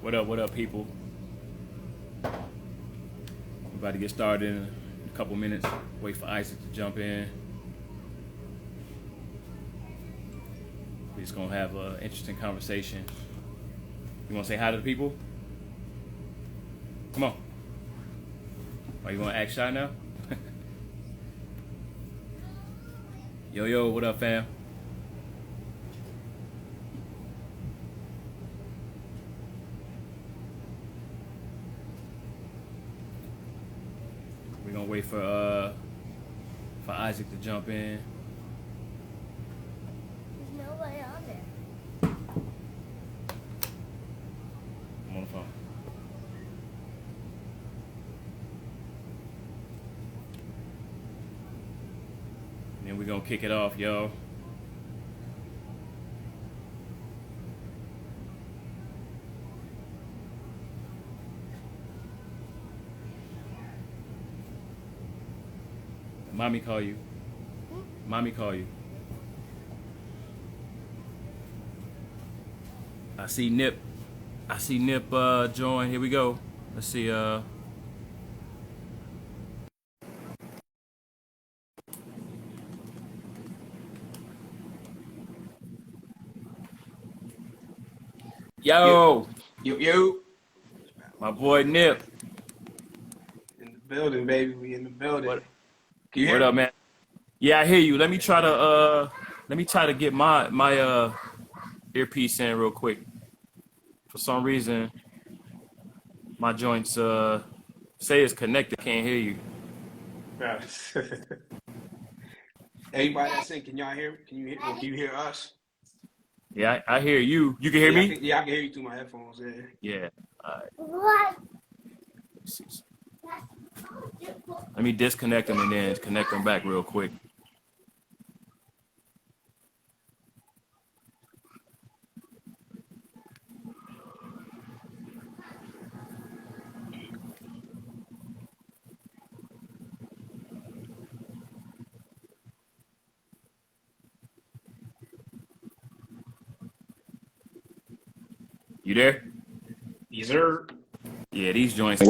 What up, people? We're about to get started in a couple minutes. Wait for Isaac to jump in. We're just gonna have an interesting conversation. You wanna say hi to the people? Come on. Are you gonna act shy now? Yo, what up, fam? We're gonna wait for Isaac to jump in. There's nobody on there. I'm on the phone. And then we're gonna kick it off, yo. Mommy call you. Mommy call you. I see Nip join. Here we go. Let's see. Yo, Yo. my boy Nip. In the building, baby. We in the building. What Can you hear up, me? man? Yeah, I hear you. Let me try to get my earpiece in real quick. For some reason, my joints say it's connected. Can't hear you. Right. Everybody that's in, can y'all hear me? Can you hear us? Yeah, I hear you. You can hear Yeah, me? I can hear you through my headphones. Yeah. Yeah. All right. What? Let me disconnect them and then connect them back real quick. You there? Yes, sir. Yeah, these joints.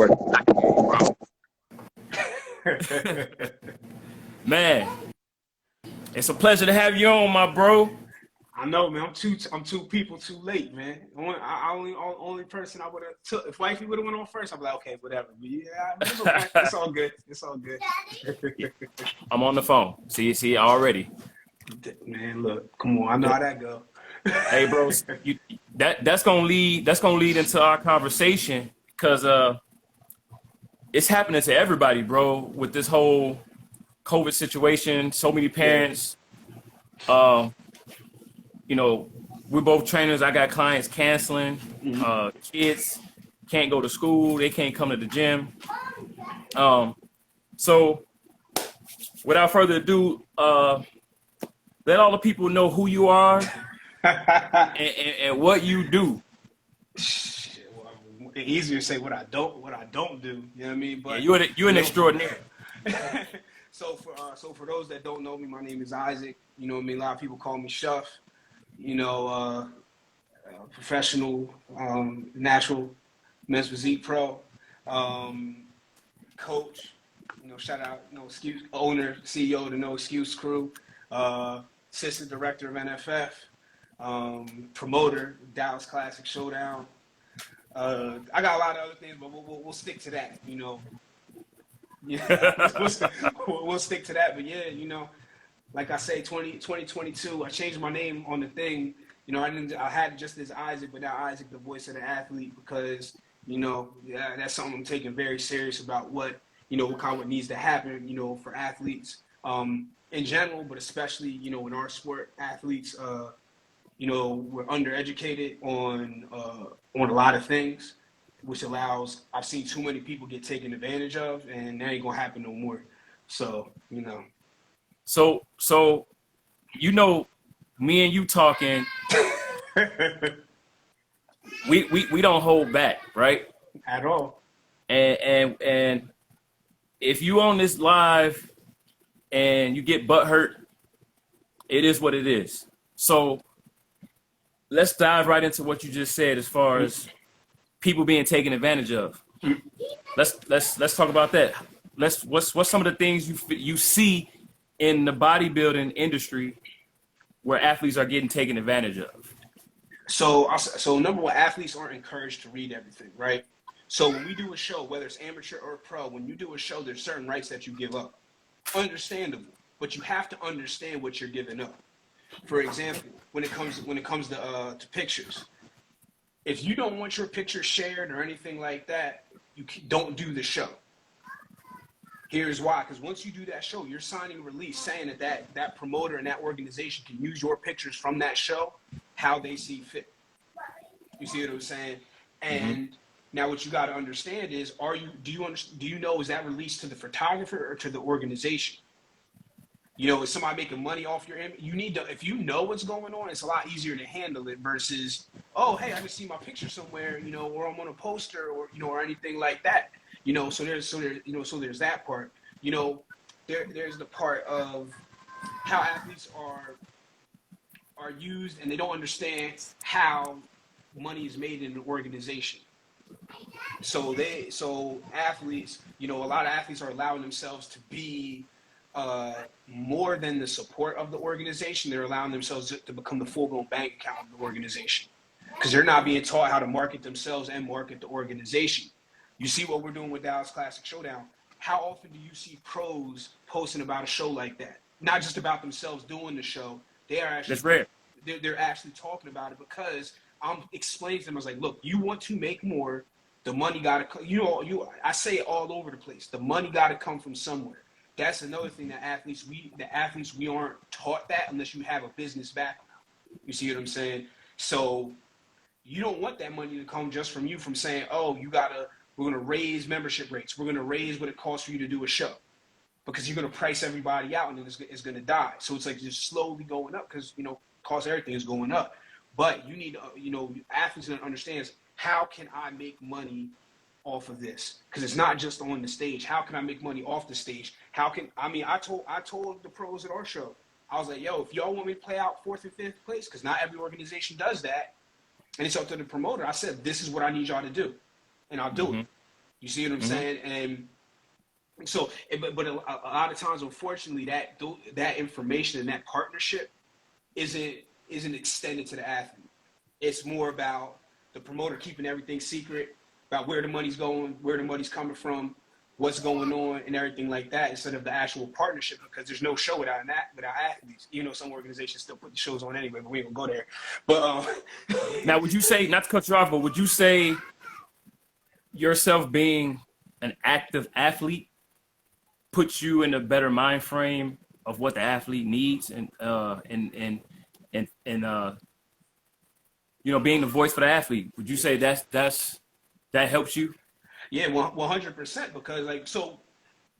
Man, it's a pleasure to have you on, my bro. I know, man. I'm two people too late, man. Only person I would have took if wifey would have went on first. I'd be like, okay, whatever. But yeah, it's okay. It's all good. It's all good. I'm on the phone. See already. Man, look, come on. I know how that go. Hey, bro, that's gonna lead into our conversation because it's happening to everybody, bro. With this whole COVID situation, so many parents. You know, we're both trainers. I got clients canceling. Kids can't go to school. They can't come to the gym. So, without further ado, let all the people know who you are and what you do. Well, easier to say what I don't do. You know what I mean? But yeah, you're an extraordinary. So for those that don't know me, my name is Isaac. You know what I mean? A lot of people call me Shuff. You know, professional, natural Mens Physique Pro, coach. You know, shout out, excuse owner, CEO of the No Excuse Crew, assistant director of NFF, promoter, Dallas Classic Showdown. I got a lot of other things, but we'll stick to that. You know, yeah, we'll stick to that. But yeah, you know. Like I say, 2022, I changed my name on the thing. You know, I had just this Isaac, but now Isaac, the voice of the athlete, because, you know, that's something I'm taking very serious about what needs to happen, for athletes in general, but especially, in our sport, athletes, we're undereducated on a lot of things, which I've seen too many people get taken advantage of, and that ain't gonna happen no more. So, So, me and you talking, we don't hold back, right? At all. And if you on this live and you get butt hurt, it is what it is. So let's dive right into what you just said as far as people being taken advantage of. Let's talk about that. What's some of the things you see in the bodybuilding industry where athletes are getting taken advantage of? So number one, athletes aren't encouraged to read everything, right? So when we do a show, whether it's amateur or pro, when you do a show, there's certain rights that you give up. Understandable, but you have to understand what you're giving up. For example, when it comes to pictures, if you don't want your picture shared or anything like that, you don't do the show. Here's why: because once you do that show, you're signing a release saying that promoter and that organization can use your pictures from that show how they see fit. You see what I'm saying? And now what you got to understand is, do you know, is that released to the photographer or to the organization? You know, is somebody making money off your image? You need to, if you know what's going on, it's a lot easier to handle it versus, oh, hey, I can see my picture somewhere, you know, or I'm on a poster, or, you know, or anything like that. You know, so there's there's that part. You know, there's the part of how athletes are used, and they don't understand how money is made in an organization. So athletes, you know, a lot of athletes are allowing themselves to be more than the support of the organization. They're allowing themselves to become the full-blown bank account of the organization, because they're not being taught how to market themselves and market the organization. You see what we're doing with Dallas Classic Showdown. How often do you see pros posting about a show like that? Not just about themselves doing the show. They are actually, that's rare. They're actually talking about it, because I'm explaining to them. I was like, look, you want to make more, the money got to come. I say it all over the place. The money got to come from somewhere. That's another thing that we aren't taught that unless you have a business background. You see what I'm saying? So you don't want that money to come just from you, from saying, oh, we're going to raise membership rates. We're going to raise what it costs for you to do a show, because you're going to price everybody out and then it's going to die. So it's like just slowly going up, because, you know, cost of everything is going up. But you need, you know, athletes that understands, how can I make money off of this? Because it's not just on the stage. How can I make money off the stage? I told the pros at our show, I was like, yo, if y'all want me to play out 4th and 5th place, because not every organization does that, and it's up to the promoter, I said, this is what I need y'all to do, and I'll do it. You see what I'm saying? And so, but a lot of times, unfortunately, that information and that partnership isn't extended to the athlete. It's more about the promoter keeping everything secret, about where the money's going, where the money's coming from, what's going on, and everything like that, instead of the actual partnership, because there's no show without athletes. Even though some organizations still put the shows on anyway, but we ain't gonna go there. But now, would you say, not to cut you off, but would you say yourself being an active athlete puts you in a better mind frame of what the athlete needs, and you know, being the voice for the athlete? Would you say that helps you? Yeah, 100%. Because, like, so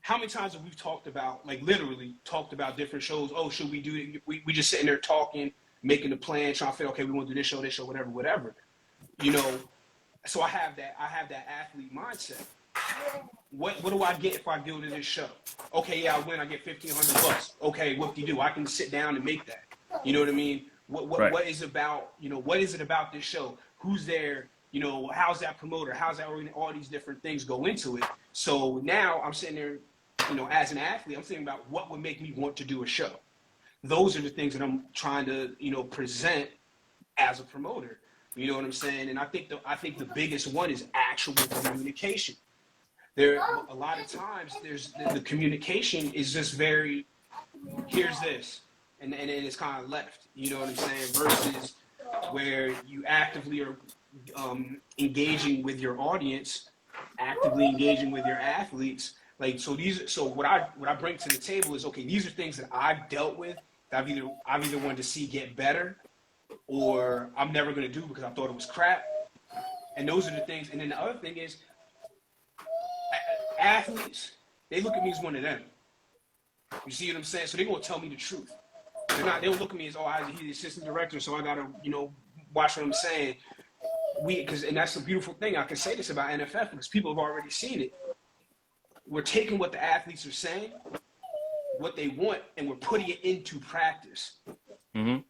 how many times have we talked about, like, literally talked about different shows? Oh, should we do it? We just sitting there talking, making a plan, trying to figure, okay, we want to do this show, whatever. You know, so I have that athlete mindset. What do I get if I go to this show? Okay, yeah, I win. I get $1,500. Okay, whoop-de-doo. I can sit down and make that. You know what I mean? What is about, you know, what is it about this show? Who's there? You know, how's that promoter? How's that, all these different things go into it. So now I'm sitting there, you know, as an athlete, I'm thinking about what would make me want to do a show. Those are the things that I'm trying to, you know, present as a promoter. You know what I'm saying? And I think the biggest one is actual communication. There, a lot of times, the communication is just very, here's this, and it's kind of left. You know what I'm saying? Versus where you actively are engaging with your audience, actively engaging with your athletes. Like, so what I bring to the table is, okay, these are things that I've dealt with, that I've either wanted to see get better, or I'm never going to do because I thought it was crap. And those are the things. And then the other thing is, athletes, they look at me as one of them. You see what I'm saying? So they're going to tell me the truth. They don't look at me as, oh, he's the assistant director, so I got to, you know, watch what I'm saying. And that's the beautiful thing. I can say this about NFF because people have already seen it. We're taking what the athletes are saying, what they want, and we're putting it into practice.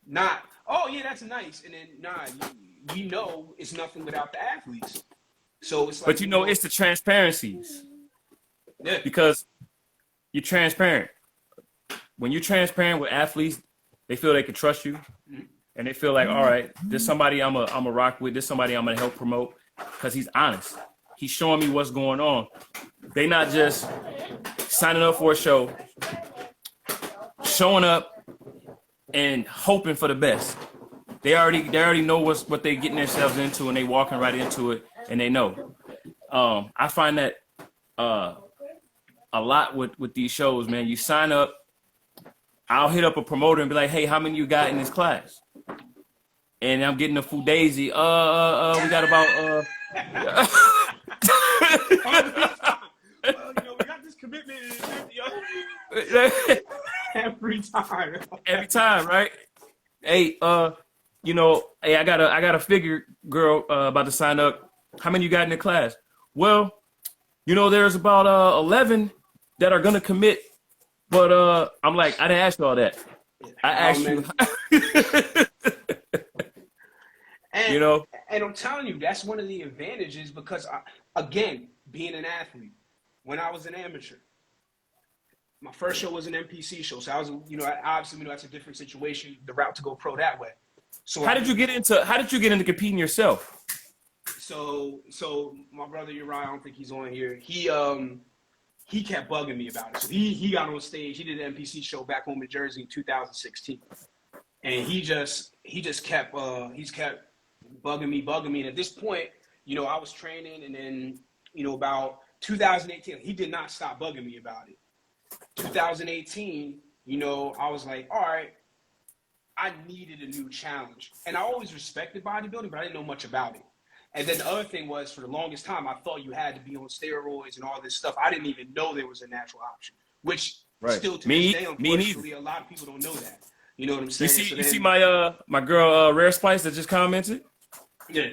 Not, oh, yeah, that's nice. And then, you know it's nothing without the athletes. So it's like, But you know, it's the transparencies yeah, because you're transparent. When you're transparent with athletes, they feel they can trust you, and they feel like, all right, this somebody I'm a rock with. This somebody I'm gonna help promote because he's honest. He's showing me what's going on. They not just signing up for a show, showing up, and hoping for the best. They already know what they're getting themselves into, and they walking right into it, and they know. I find that a lot with these shows, man. You sign up, I'll hit up a promoter and be like, hey, how many you got in this class? And I'm getting a fugazi. We got about well, we got this commitment every time. Every time, right? Hey, hey, I got a figure girl about to sign up. How many you got in the class? Well, there's about 11 that are gonna commit, but I'm like, I didn't ask you all that. I asked you. And, and I'm telling you, that's one of the advantages because, again, being an athlete, when I was an amateur, my first show was an NPC show. So I was, obviously, that's a different situation, the route to go pro that way. So how did you get into competing yourself? So my brother Uriah, I don't think he's on here. He kept bugging me about it. So he got on stage. He did an NPC show back home in Jersey in 2016, and he just kept bugging me. And at this point, I was training, and then about 2018, he did not stop bugging me about it. 2018, I was like, all right, I needed a new challenge, and I always respected bodybuilding, but I didn't know much about it. And then the other thing was, for the longest time, I thought you had to be on steroids and all this stuff. I didn't even know there was a natural option, which still to this day, unfortunately, a lot of people don't know that. You know what I'm saying? You see my girl Rare Spice that just commented? Yeah.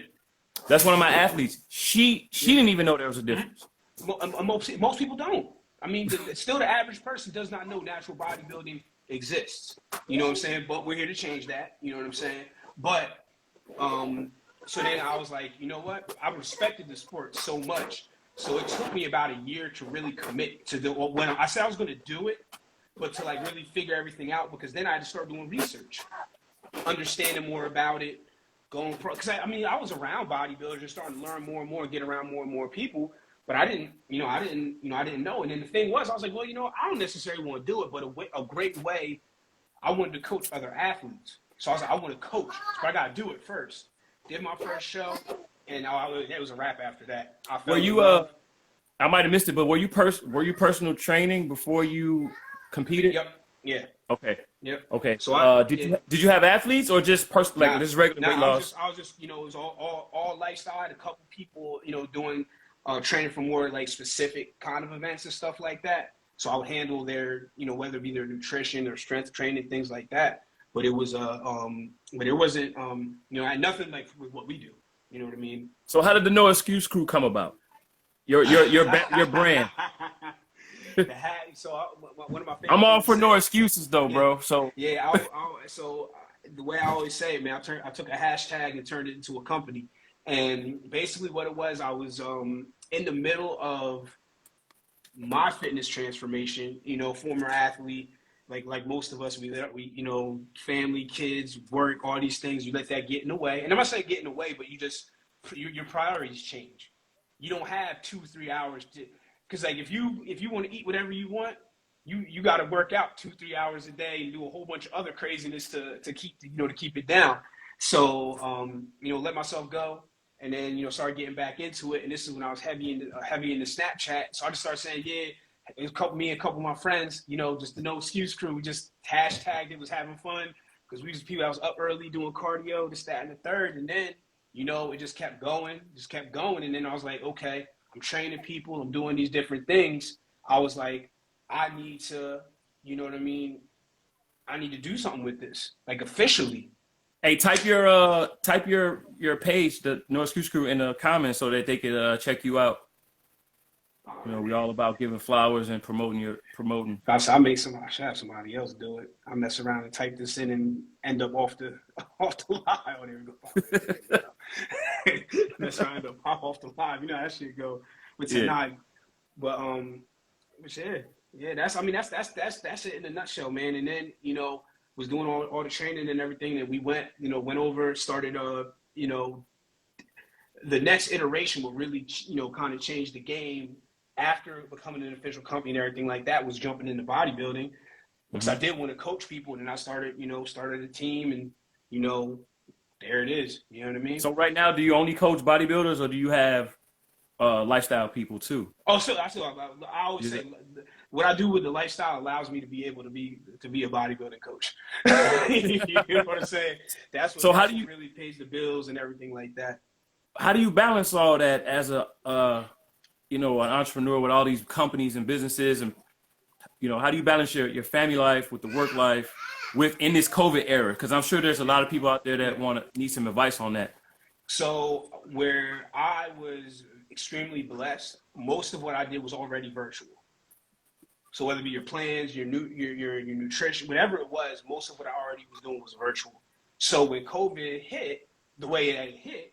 That's one of my athletes. She didn't even know there was a difference. Most people don't. I mean, still the average person does not know natural bodybuilding exists. You know what I'm saying? But we're here to change that. You know what I'm saying? But so then I was like, you know what? I respected the sport so much. So it took me about a year to really commit to when I said I was going to do it, but to like really figure everything out, because then I had to start doing research, understanding more about it, going pro. Because I was around bodybuilders, just starting to learn more and more, get around more and more people. But I didn't know. And then the thing was, I was like, well, I don't necessarily want to do it, but a great way, I wanted to coach other athletes. So I was like, I want to coach, but I got to do it first. Did my first show, and it was a wrap after that. Were you I might have missed it, but were you personal training before you competed? Yep. Yeah. Okay. Yep. Okay. So did you have athletes or just just regular weight loss? I was just it was all lifestyle. I had a couple people doing training for more like specific kind of events and stuff like that. So I would handle their whether it be their nutrition or strength training, things like that. But it was but it wasn't I had nothing like with what we do. You know what I mean? So how did the No Excuse Crew come about? Your brand. The hat. So one of my favorite. I'm all for no excuses though, bro. So yeah, so the way I always say it, man, I took a hashtag and turned it into a company. And basically what it was, I was in the middle of my fitness transformation, former athlete, like most of us, we family, kids, work, all these things, you let that get in the way. And I'm not saying get in the way, but your priorities change. You don't have 2-3 hours because like if you want to eat whatever you want, you got to work out 2-3 hours a day and do a whole bunch of other craziness to keep it down. So let myself go. And then, started getting back into it. And this is when I was heavy into Snapchat. So I just started saying, yeah, it was me and a couple of my friends, just the No Excuse Crew. We just hashtagged it, was having fun. Because we was people that was up early doing cardio, this, that, and the third. And then, it just kept going. And then I was like, okay, I'm training people. I'm doing these different things. I was like, I need to, I need to do something with this, like officially. Hey, type your page, the No Excuse Crew, in the comments so that they could check you out. We all about giving flowers and promoting. I should have somebody else do it. I mess around and type this in and end up off the line. That's trying to pop off the live. You know how that shit go with tonight. But that's it in a nutshell, man. And then, you know, was doing all the training and everything, and we went over, started you know, the next iteration will really, you know, kind of change the game after becoming an official company and everything like that, was jumping into bodybuilding. Because I did want to coach people, and then I started a team, and, you know, there it is. You know what I mean? So right now, do you only coach bodybuilders, or do you have lifestyle people too? Oh, so I always say what I do with the lifestyle allows me to be able to be a bodybuilding coach. You know what I'm saying? That's what really pays the bills and everything like that. How do you balance all that as a you know, an entrepreneur with all these companies and businesses, and, you know, how do you balance your family life with the work life in this COVID era? Because I'm sure there's a lot of people out there that need some advice on that. So where I was extremely blessed, most of what I did was already virtual. So whether it be your plans, your nutrition, whatever it was, most of what I already was doing was virtual. So when COVID hit, the way it hit,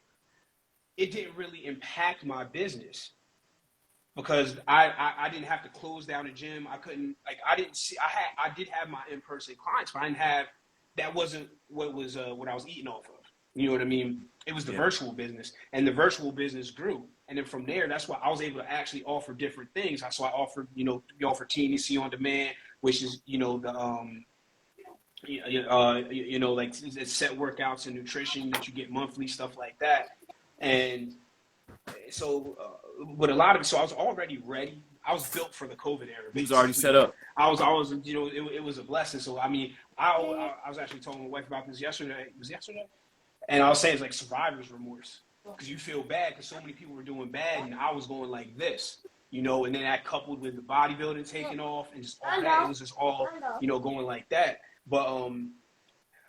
it didn't really impact my business, because I didn't have to close down a gym. I couldn't, like, I did have my in-person clients, but that wasn't what I was eating off of. You know what I mean? It was the virtual business, and the virtual business grew. And then from there, that's why I was able to actually offer different things. So I offered, you know, we offer TNC on demand, which is, you know, the, you know, like set workouts and nutrition that you get monthly, stuff like that. And so, so I was already ready. I was built for the COVID era. It was already set up. I was, you know, it was a blessing. So, I mean, I was actually telling my wife about this yesterday. It was yesterday? And I was saying it's like survivor's remorse, because you feel bad because so many people were doing bad, and I was going like this, you know, and then that coupled with the bodybuilding taking off and just all that, it was just all, you know, going like that. But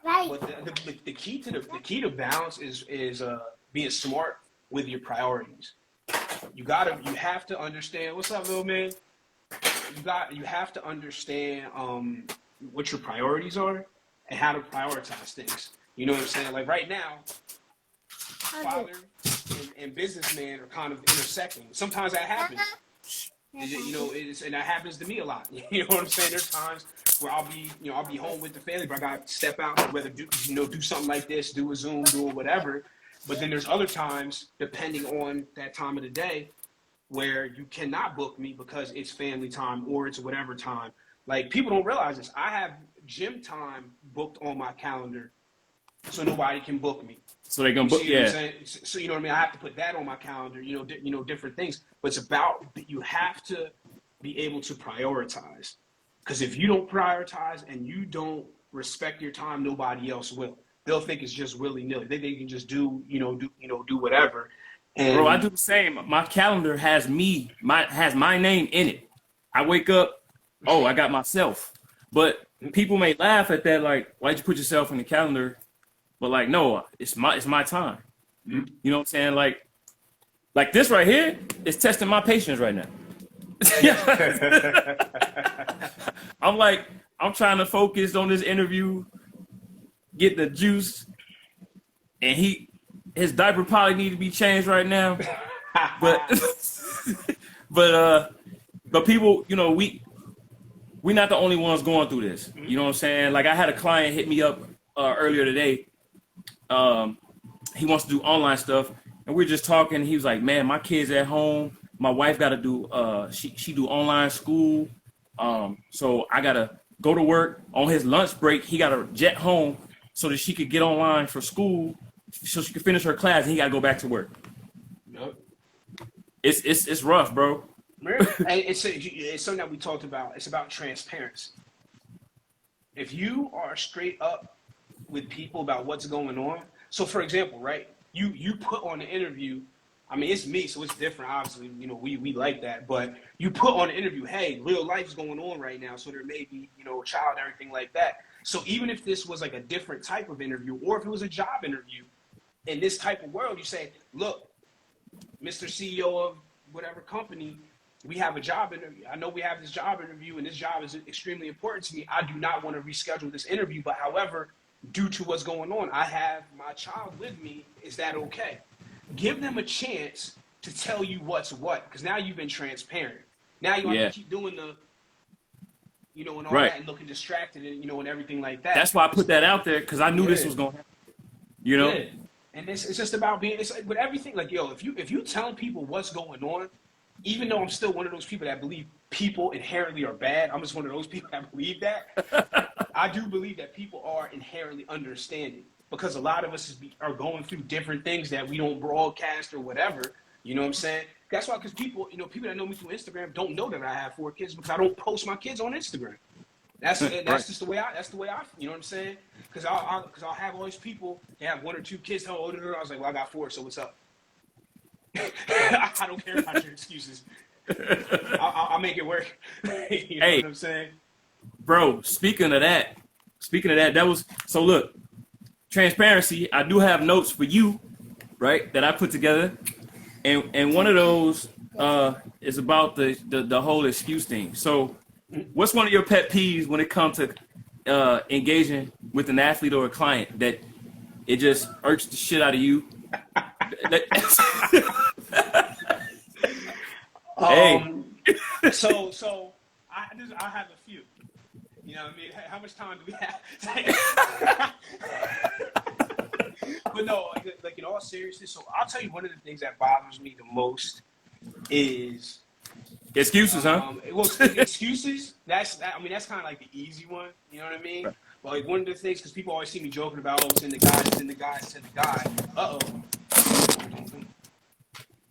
the key to balance is being smart with your priorities. You have to understand, what's up, little man? You have to understand what your priorities are and how to prioritize things. You know what I'm saying? Like right now, father and businessman are kind of intersecting. Sometimes that happens. You know, and that happens to me a lot. You know what I'm saying? There's times where I'll be home with the family, but I got to step out, whether do something like this, do a Zoom, do whatever. But then there's other times, depending on that time of the day, where you cannot book me because it's family time or it's whatever time. Like, people don't realize this. I have gym time booked on my calendar, so nobody can book me. So they're gonna book, So you know what I mean? I have to put that on my calendar. You know, different things. But it's about, you have to be able to prioritize, because if you don't prioritize and you don't respect your time, nobody else will. They'll think it's just willy-nilly. They can just do whatever. And bro, I do the same. My calendar has my name in it. I wake up, oh, I got myself. But people may laugh at that, like, why'd you put yourself in the calendar? But like, no, it's my time. You know what I'm saying? Like this right here is testing my patience right now. I'm trying to focus on this interview, get the juice, and his diaper probably need to be changed right now. But people, you know, we're not the only ones going through this. You know what I'm saying? Like, I had a client hit me up earlier today. He wants to do online stuff, and we're just talking. He was like, man, my kid's at home. My wife got to do, she do online school. So I got to go to work. On his lunch break, he got to jet home so that she could get online for school, so she could finish her class, and he got to go back to work. Yep. It's rough, bro. It's something that we talked about. It's about transparency. If you are straight up with people about what's going on. So, for example, right, you put on the interview, I mean, it's me, so it's different, obviously, you know, we like that, but you put on the interview, hey, real life's going on right now, so there may be, you know, a child, everything like that. So even if this was like a different type of interview, or if it was a job interview, in this type of world, you say, look, Mr. CEO of whatever company, we have a job interview. I know we have this job interview, and this job is extremely important to me. I do not want to reschedule this interview, but however, due to what's going on, I have my child with me. Is that okay? give them a chance to tell you what's what, because now you've been transparent. Now you have to keep doing the, and all that, and looking distracted, and and everything like that. That's why I put that out there, because I knew this was going to happen. Yeah. And it's just about being, it's like with everything, like, if you telling people what's going on, even though I'm still one of those people that believe people inherently are bad, I'm just one of those people that believe that. I do believe that people are inherently understanding, because a lot of us are going through different things that we don't broadcast or whatever. You know what I'm saying? That's why, because people, people that know me through Instagram don't know that I have 4 kids, because I don't post my kids on Instagram. That's just the way I, you know what I'm saying? Because I'll have all these people, they have 1 or 2 kids. I was like, well, I got 4, so what's up? I don't care about your excuses. I'll make it work. You know what I'm saying? Bro, speaking of that, that was, so look, transparency, I do have notes for you, right, that I put together. And one of those is about the whole excuse thing. So what's one of your pet peeves when it comes to engaging with an athlete or a client that it just irks the shit out of you? So I have a few. You know what I mean? How much time do we have? But no, like in all seriousness, so I'll tell you, one of the things that bothers me the most is excuses, huh? Well, excuses. That's kind of like the easy one. You know what I mean? Right. But like one of the things, because people always see me joking about, it's in the guy, it's in the guy, it's in the guy.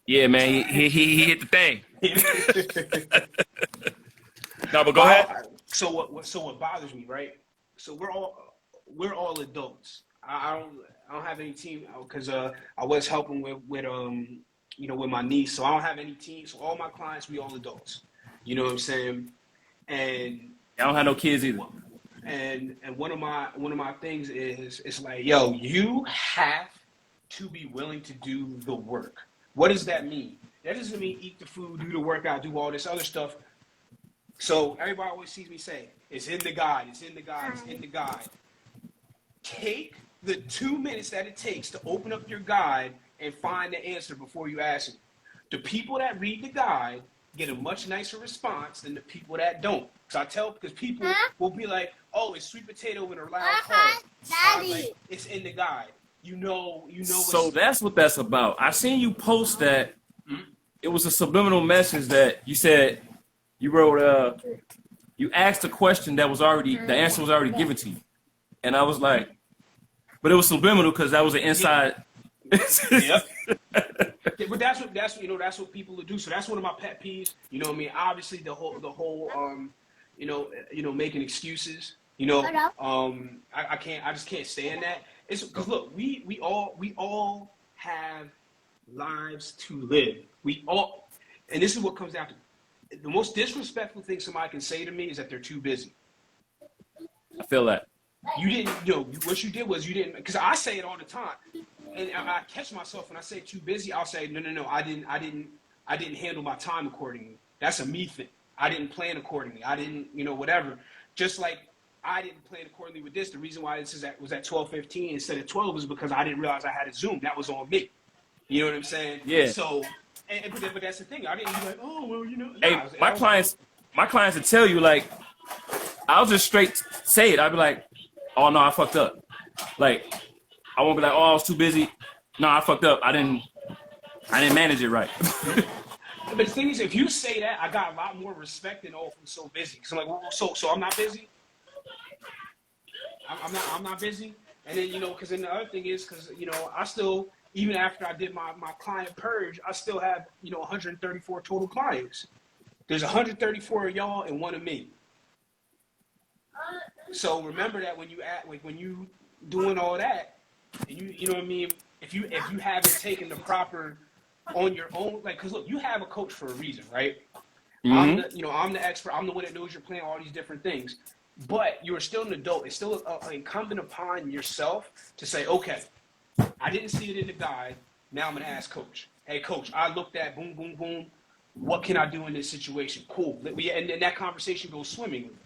Yeah, man, he hit the thing. No, but go ahead. So what bothers me, right? So we're all adults. I don't have any team, because I was helping with my niece, so I don't have any team. So all my clients, we all adults. You know what I'm saying? And I don't have no kids either. And one of my things is, it's like, yo, you have to be willing to do the work. What does that mean? That doesn't mean eat the food, do the workout, do all this other stuff. So everybody always sees me say, it's in the guide, it's in the guide, it's in the guide. Take the 2 minutes that it takes to open up your guide and find the answer before you ask it. The people that read the guide get a much nicer response than the people that don't. Because people will be like, oh, it's sweet potato in a loud car. Like, it's in the guide. You know. So that's what that's about. I seen you post that. It was a subliminal message that you said you wrote. You asked a question that was already, the answer was already given to you, and I was like, but it was subliminal because that was an inside. Yep. But that's what people will do. So that's one of my pet peeves. You know what I mean? Obviously the whole making excuses. I just can't stand that. It's because look, we all have lives to live. And this is what comes down to. The most disrespectful thing somebody can say to me is that they're too busy. I feel that. You didn't, what you did was you didn't, because I say it all the time. And I catch myself when I say too busy, I'll say, no, I didn't handle my time accordingly. That's a me thing. I didn't plan accordingly. I didn't, whatever. Just like I didn't plan accordingly with this. The reason why this was at 12:15 instead of 12 is because I didn't realize I had a Zoom. That was on me. You know what I'm saying? Yeah. So, but that's the thing. I didn't be like, oh, well, Hey, my clients will tell you, like, I'll just straight say it. I'll be like, oh, no, I fucked up. Like, I won't be like, oh, I was too busy. No, I fucked up. I didn't manage it right. But the thing is, if you say that, I got a lot more respect than, oh, I'm so busy. So I'm like, well, so I'm not busy? I'm not busy? And then, because then the other thing is, because, I still, even after I did my client purge, I still have, 134 total clients. There's 134 of y'all and 1 of me. So remember that when you doing all that, and you know what I mean, if you haven't taken the proper on your own, like, because look, you have a coach for a reason, right? Mm-hmm. I'm the expert. I'm the one that knows your plan, all these different things. But you're still an adult. It's still incumbent upon yourself to say, okay, I didn't see it in the guide. Now I'm gonna ask coach. Hey, coach, I looked at boom, boom, boom. What can I do in this situation? Cool. And then that conversation goes swimmingly.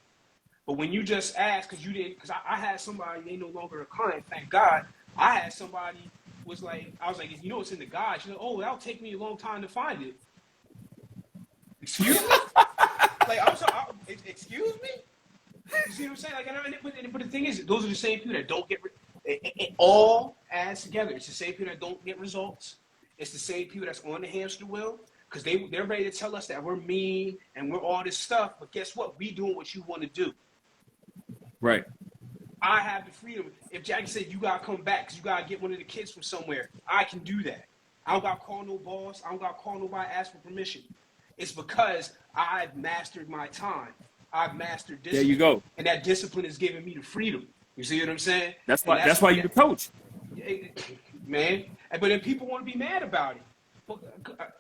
But when you just ask, because I had somebody, they no longer a client, thank God. I had somebody was like, I was like, you know, it's in the guide. She's like, oh, that'll take me a long time to find it. Excuse me? Like, excuse me? You see what I'm saying? Like, but the thing is, those are the same people that don't get, it all adds together. It's the same people that don't get results. It's the same people that's on the hamster wheel, because they're ready to tell us that we're mean and we're all this stuff. But guess what? We doing what you want to do. Right. I have the freedom. If Jackie said you gotta come back because you gotta get one of the kids from somewhere, I can do that. I don't gotta call no boss. I don't gotta call nobody, ask for permission. It's because I've mastered my time. I've mastered discipline. There you go. And that discipline is giving me the freedom. You see what I'm saying? That's why you're the coach. Man. But then people want to be mad about it. But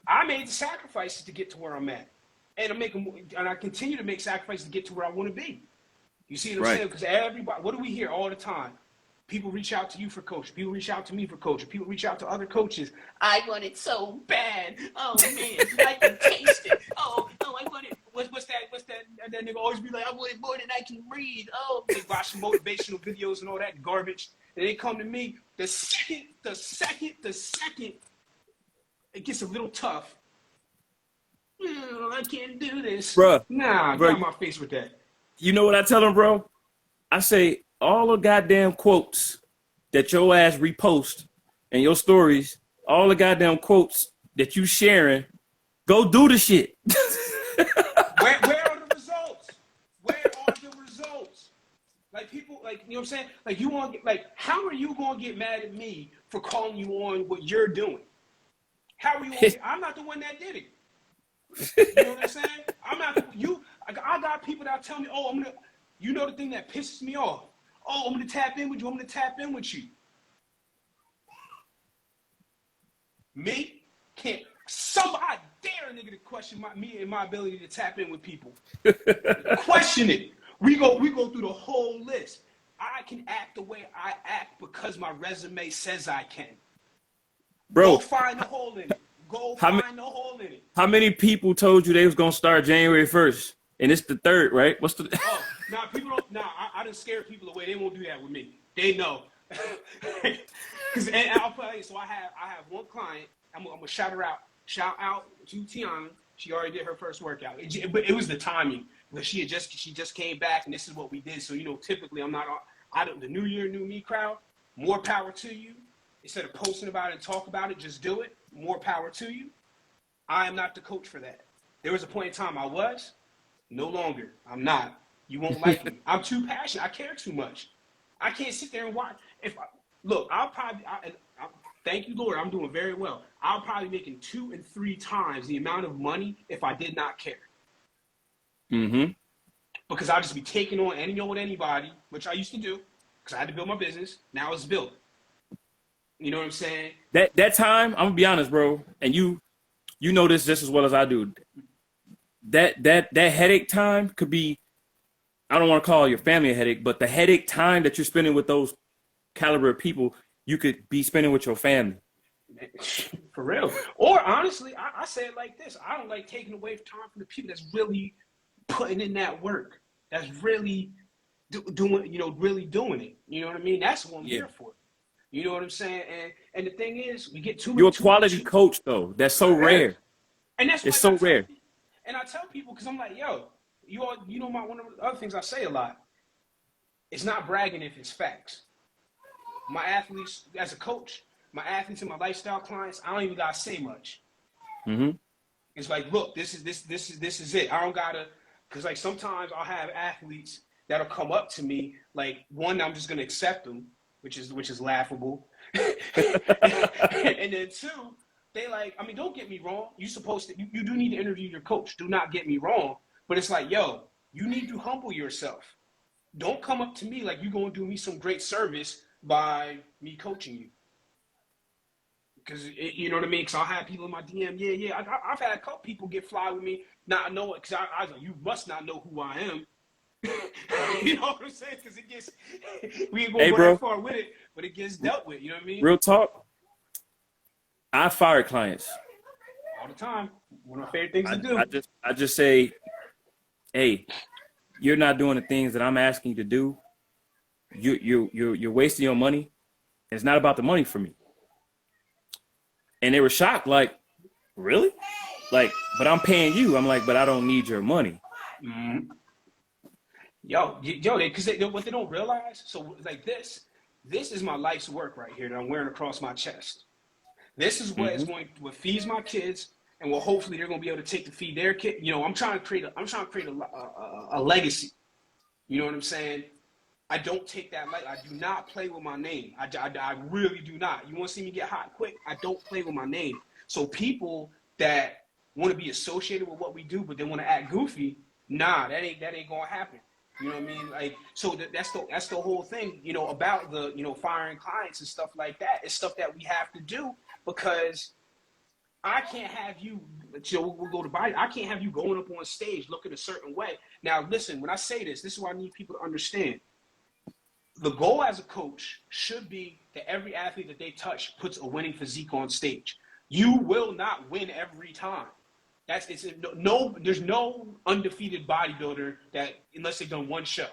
I made the sacrifices to get to where I'm at. And I continue to make sacrifices to get to where I want to be. You see what I'm saying? Because everybody, what do we hear all the time? People reach out to you for coaching. People reach out to me for coaching. People reach out to other coaches. I want it so bad. Oh man, I can taste it. Oh, I want it. What's that? And that nigga always be like, I want it more than I can breathe. Oh, they watch some motivational videos and all that garbage. And they come to me the second it gets a little tough. I can't do this. Bruh. Nah, get out my face with that. You know what I tell them, bro? I say, all the goddamn quotes that your ass repost and your stories, all the goddamn quotes that you sharing, go do the shit. Where are the results? Where are the results? Like people, like, you know what I'm saying? Like you want, like, how are you going to get mad at me for calling you on what you're doing? How are you? I'm not the one that did it. You know what I'm saying? I'm not you. I got people that tell me, oh, you know the thing that pisses me off. Oh, I'm gonna tap in with you. I'm gonna tap in with you. Me can't. Somebody dare a nigga to question me and my ability to tap in with people. Question it. We go through the whole list. I can act the way I act because my resume says I can. Bro, go find the hole in it. Find the hole in it. How many people told you they was gonna start January 1st? And it's the 3rd, right? What's the? Oh, people don't. I done scared people away. They won't do that with me. They know. Cause and I'll play. So I have one client. I'm gonna shout her out. Shout out to Tiana. She already did her first workout. But it was the timing. Because she just came back, and this is what we did. So typically I'm not. The New Year, New Me crowd. More power to you. Instead of posting about it and talk about it, just do it. More power to you. I am not the coach for that. There was a point in time I was. No longer. I'm not. You won't like me. I'm too passionate. I care too much. I can't sit there and watch. I'll probably, thank you, Lord, I'm doing very well. I'll probably be making 2 and 3 times the amount of money if I did not care. Mm-hmm. Because I'll just be taking on anybody, which I used to do, because I had to build my business. Now it's built. You know what I'm saying? That time, I'm gonna be honest, bro, and you know this just as well as I do. That headache time could be, I don't want to call your family a headache, but the headache time that you're spending with those caliber of people, you could be spending with your family. For real. Or honestly, I say it like this. I don't like taking away time from the people that's really putting in that work. That's really really doing it. You know what I mean? That's what I'm here for. You know what I'm saying? And the thing is, we get too much. You're a quality coach, though. That's so rare. And that's it's so rare. And I tell people, because I'm like, yo, one of the other things I say a lot, it's not bragging if it's facts. My athletes, as a coach, my athletes and my lifestyle clients, I don't even gotta say much. Mm-hmm. It's like, look, this is it. I don't gotta, because like sometimes I'll have athletes that'll come up to me, like, one, I'm just gonna accept them, which is laughable. And then 2, they like, I mean, don't get me wrong. You do need to interview your coach. Do not get me wrong. But it's like, yo, you need to humble yourself. Don't come up to me like you're going to do me some great service by me coaching you. Because, you know what I mean? Because I'll have people in my DM, yeah. I've had a couple people get fly with me, not knowing, because I was like, you must not know who I am. You know what I'm saying? Because it gets, we ain't going to go that far with it, but it gets dealt with. You know what I mean? Real talk. I fire clients all the time. One of my favorite things to do. I just say, hey, you're not doing the things that I'm asking you to do. You're wasting your money. It's not about the money for me. And they were shocked, like, really? Like, but I'm paying you. I'm like, but I don't need your money. Mm-hmm. Yo, because what they don't realize, so like this is my life's work right here that I'm wearing across my chest. This is what is what feeds my kids, and what hopefully they're going to be able to take to feed their kid. You know, I'm trying to create a legacy. You know what I'm saying? I don't take that light. I do not play with my name. I really do not. You want to see me get hot quick? I don't play with my name. So people that want to be associated with what we do, but they want to act goofy, nah, that ain't gonna happen. You know what I mean? Like, so that's the whole thing, you know, about the, you know, firing clients and stuff like that. It's stuff that we have to do because I can't have you, we'll go to body. I can't have you going up on stage looking a certain way. Now, listen, when I say this is what I need people to understand. The goal as a coach should be that every athlete that they touch puts a winning physique on stage. You will not win every time. There's no undefeated bodybuilder that, unless they've done one show.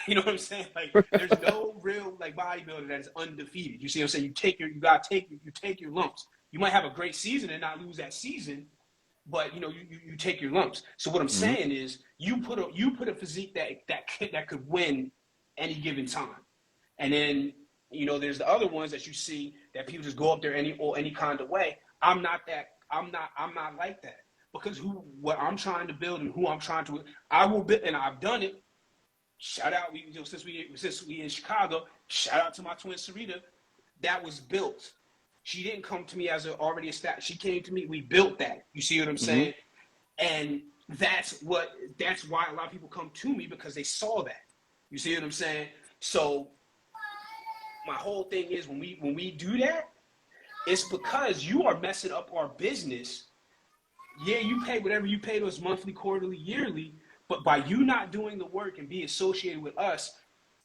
You know what I'm saying? Like, there's no real like bodybuilder that is undefeated. You see what I'm saying? You take your lumps. You might have a great season and not lose that season, but you know you take your lumps. So what I'm saying is you put a physique that could win any given time, and then you know there's the other ones that you see that people just go up there any kind of way. I'm not like that. Because what I'm trying to build and who I'm trying to, I will build, and I've done it. Shout out, since we in Chicago. Shout out to my twin Sarita. That was built. She didn't come to me as already established. She came to me. We built that. You see what I'm saying? And that's why a lot of people come to me, because they saw that. You see what I'm saying? So my whole thing is when we do that, it's because you are messing up our business. Yeah, you pay whatever you pay to us monthly, quarterly, yearly, but by you not doing the work and being associated with us,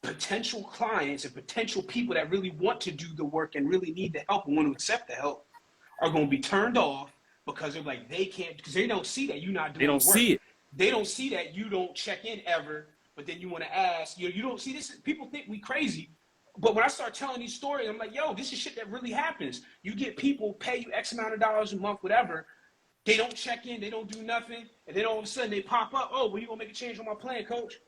potential clients and potential people that really want to do the work and really need the help and want to accept the help are going to be turned off because they're like, they can't, because they don't see that you're not doing the work. See it. They don't see that you don't check in ever, but then you want to ask, you don't see this. People think we crazy. But when I start telling these stories, I'm like, yo, this is shit that really happens. You get people pay you X amount of dollars a month, whatever. They don't check in, they don't do nothing, and then all of a sudden they pop up. Oh, well, you gonna make a change on my plan, coach?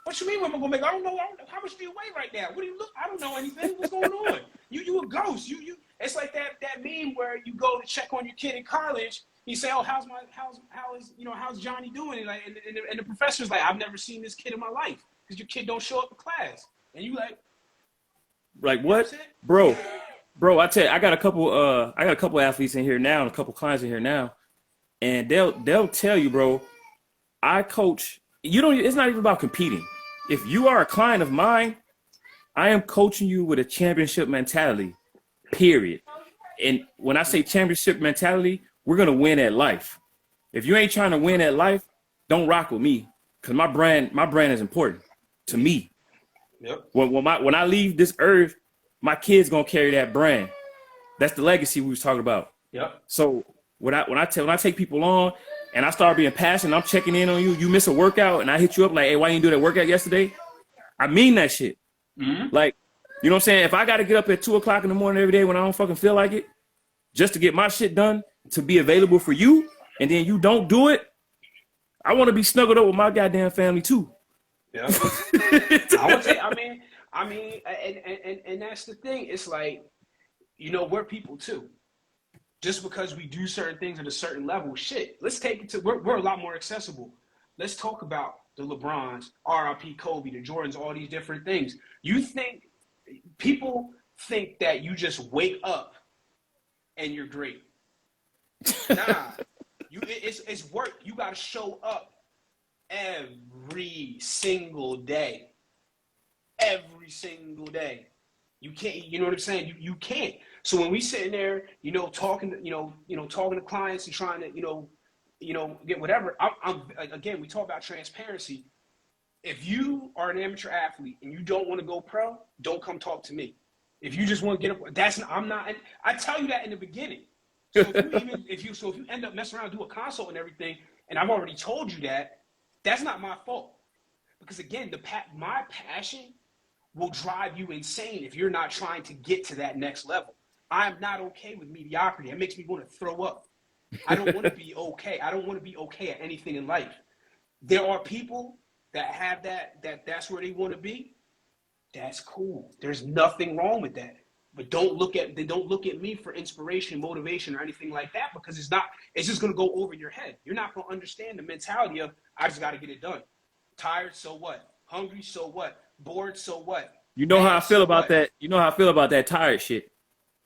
What you mean what am I gonna make? I don't know. How much do you weigh right now? What do you look? I don't know anything. What's going on? You a ghost. You. It's like that meme where you go to check on your kid in college. You say, oh, how's Johnny doing? And, and the professor's like, I've never seen this kid in my life because your kid don't show up to class. And you like what, bro? I tell you, I got a couple athletes in here now, and a couple clients in here now. And they'll tell you, bro, I coach. It's not even about competing. If you are a client of mine, I am coaching you with a championship mentality, period. And when I say championship mentality, we're gonna win at life. If you ain't trying to win at life, don't rock with me, because my brand is important to me. Yep. When I leave this earth, my kids gonna carry that brand. That's the legacy we was talking about. Yep. So when I take people on and I start being passionate, I'm checking in on you. You miss a workout and I hit you up like, hey, why you didn't do that workout yesterday? I mean that shit. Like, you know what I'm saying? If I got to get up at 2:00 in the morning every day when I don't fucking feel like it, just to get my shit done, to be available for you, and then you don't do it, I want to be snuggled up with my goddamn family too. Yeah. I mean, and that's the thing. It's like, we're people too. Just because we do certain things at a certain level, shit, let's take it to, we're a lot more accessible. Let's talk about the LeBrons, RIP Kobe, the Jordans, all these different things. People think that you just wake up and you're great. Nah, it's work. You got to show up every single day. Every single day. You can't, you know what I'm saying? You can't. So when we sitting there, talking to clients and trying to, get whatever, again, we talk about transparency. If you are an amateur athlete and you don't want to go pro, don't come talk to me. If you just want to get up, I'm not, and I tell you that in the beginning. So if you end up messing around, do a consult and everything, and I've already told you that, that's not my fault. Because again, my passion will drive you insane if you're not trying to get to that next level. I'm not okay with mediocrity. It makes me want to throw up. I don't want to be okay. I don't want to be okay at anything in life. There are people that have that's where they want to be. That's cool. There's nothing wrong with that. But don't look at me for inspiration, motivation, or anything like that, because it's just gonna go over your head. You're not gonna understand the mentality of I just gotta get it done. Tired, so what? Hungry, so what? Bored, so what? You know how I feel so about what? that. You know how I feel about that tired shit.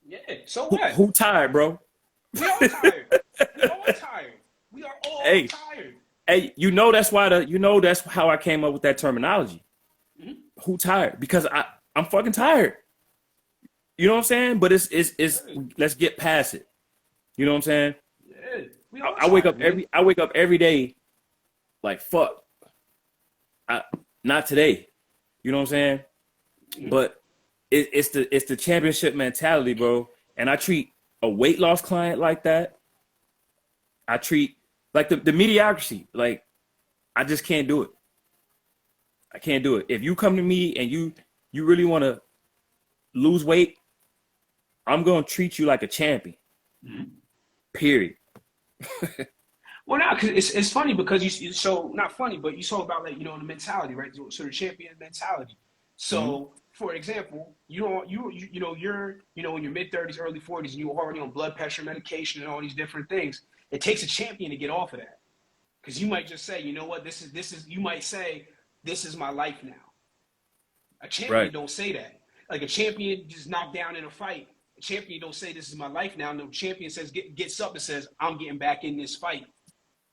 Yeah, so what? Who tired, bro? We all tired. We all tired. We are all tired. Hey, that's how I came up with that terminology. Mm-hmm. Who tired? Because I'm fucking tired. You know what I'm saying? But it's let's get past it. You know what I'm saying? Yeah. I wake up every day like fuck. Not today. You know what I'm saying? Mm-hmm. But it's the championship mentality, bro. And I treat a weight loss client like that. I treat like the mediocrity. Like I just can't do it. I can't do it. If you come to me and you really want to lose weight, I'm gonna treat you like a champion. Mm-hmm. Period. Well, now because it's funny because you so not funny, but you talk about like the mentality, right? So the champion mentality. So for example, you're in your mid-30s, early 40s, and you're already on blood pressure medication and all these different things. It takes a champion to get off of that, because you might just say, you know what, this is. You might say, this is my life now. A champion don't say that. Like a champion just knocked down in a fight. A champion don't say this is my life now. No, champion gets up and says, I'm getting back in this fight.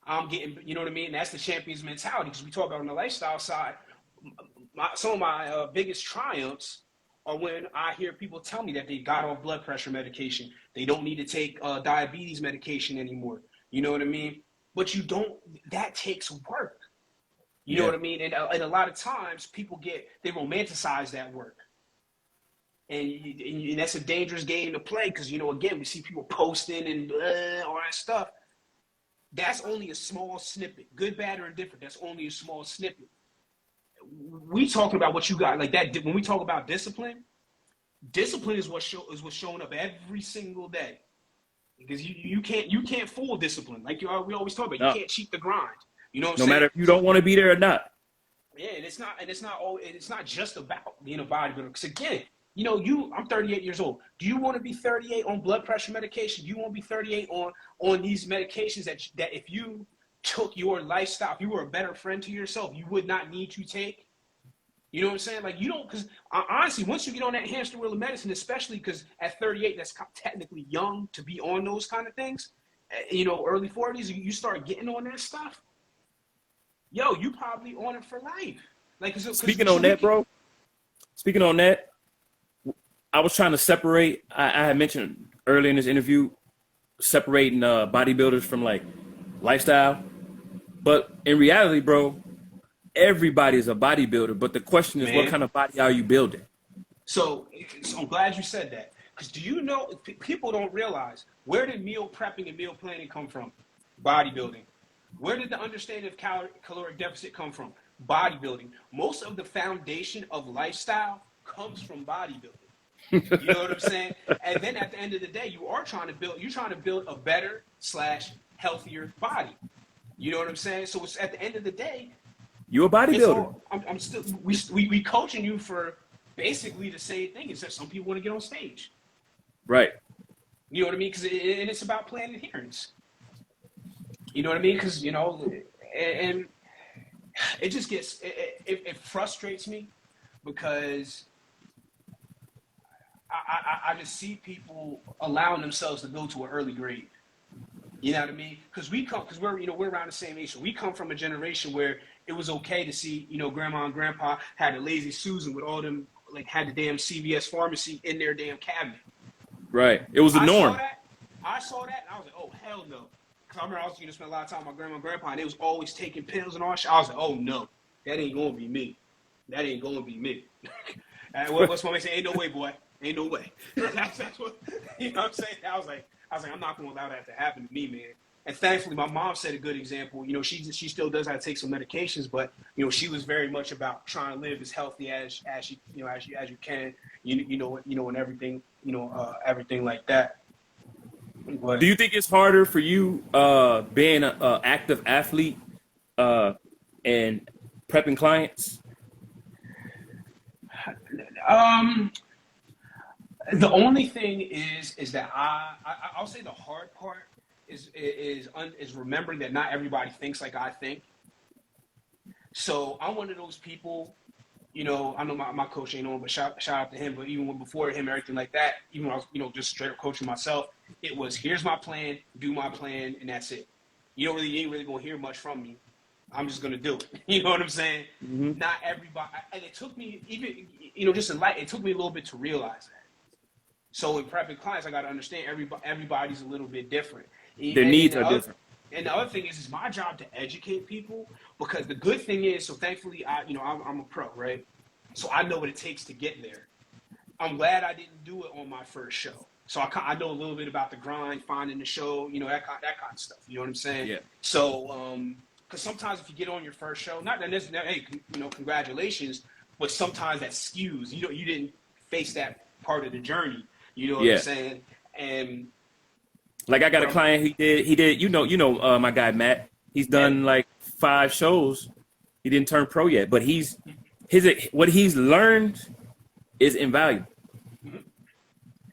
I'm getting, you know what I mean? That's the champion's mentality, because we talk about on the lifestyle side. Some of my biggest triumphs are when I hear people tell me that they got off blood pressure medication. They don't need to take diabetes medication anymore. You know what I mean? But that takes work. You know what I mean? And a lot of times people they romanticize that work. And that's a dangerous game to play, because, again, we see people posting and all that stuff. That's only a small snippet. Good, bad, or indifferent, that's only a small snippet. We talking about what you got, like that. When we talk about discipline is what's showing up every single day. Because you can't fool discipline. Like we always talk about, you can't cheat the grind. You know what I'm saying? No matter if you don't want to be there or not. Yeah, and it's not just about being a bodybuilder. Because again, I'm 38 years old. Do you want to be 38 on blood pressure medication? Do you want to be 38 on these medications that if you took your lifestyle, if you were a better friend to yourself, you would not need to take? You know what I'm saying? Like, you don't, because honestly, once you get on that hamster wheel of medicine, especially because at 38, that's technically young to be on those kind of things, early 40s, you start getting on that stuff. Yo, you probably on it for life. Like, Speaking on that, I was trying to separate. I had mentioned earlier in this interview, separating bodybuilders from like lifestyle. But in reality, bro, everybody is a bodybuilder. But the question is, what kind of body are you building? So I'm glad you said that. Because people don't realize, where did meal prepping and meal planning come from? Bodybuilding. Where did the understanding of caloric deficit come from? Bodybuilding. Most of the foundation of lifestyle comes from bodybuilding. You know what I'm saying? And then at the end of the day, you're trying to build a better / healthier body. You know what I'm saying? So it's at the end of the day, you're a bodybuilder. I'm still we coaching you for basically the same thing. It's that some people want to get on stage. Right. You know what I mean? Because it's about plan adherence. You know what I mean? Because and it just gets it frustrates me, because I just see people allowing themselves to go to an early grade. You know what I mean? Because we're around the same age. So we come from a generation where it was okay to see, grandma and grandpa had a Lazy Susan with all them, like, had the damn CVS pharmacy in their damn cabinet. Right. It was the norm. I saw that and I was like, oh, hell no. Because I remember I was spend a lot of time with my grandma and grandpa, and they was always taking pills and all that shit. I was like, oh no, that ain't gonna be me. That ain't gonna be me. What's my man say? Ain't no way, boy. Ain't no way. That's what, you know what I'm saying? I was like, I'm not gonna allow that to happen to me, man. And thankfully, my mom set a good example. She still does have to take some medications, but she was very much about trying to live as healthy as you can, and everything everything like that. But Do you think it's harder for you being an active athlete and prepping clients? The only thing is that I'll say the hard part is remembering that not everybody thinks like I think. So I'm one of those people, I know my coach ain't on, but shout out to him. But even before him, everything like that, even when I was, just straight up coaching myself, it was, here's my plan, do my plan, and that's it. You ain't really gonna hear much from me. I'm just gonna do it. You know what I'm saying? Mm-hmm. Not everybody, and it took me even, just in life, it took me a little bit to realize that. So in prepping clients, I got to understand everybody's a little bit different. Their needs are different. And the other thing is, it's my job to educate people, because the good thing is, so thankfully, I'm a pro, right? So I know what it takes to get there. I'm glad I didn't do it on my first show. So I know a little bit about the grind, finding the show, that kind of stuff. You know what I'm saying? Yeah. So, because sometimes if you get on your first show, not that necessarily, hey, congratulations, but sometimes that skews. You didn't face that part of the journey. You know what I'm saying? And like, I got a client. He did. My guy Matt. He's done like 5 shows. He didn't turn pro yet, but what he's learned is invaluable.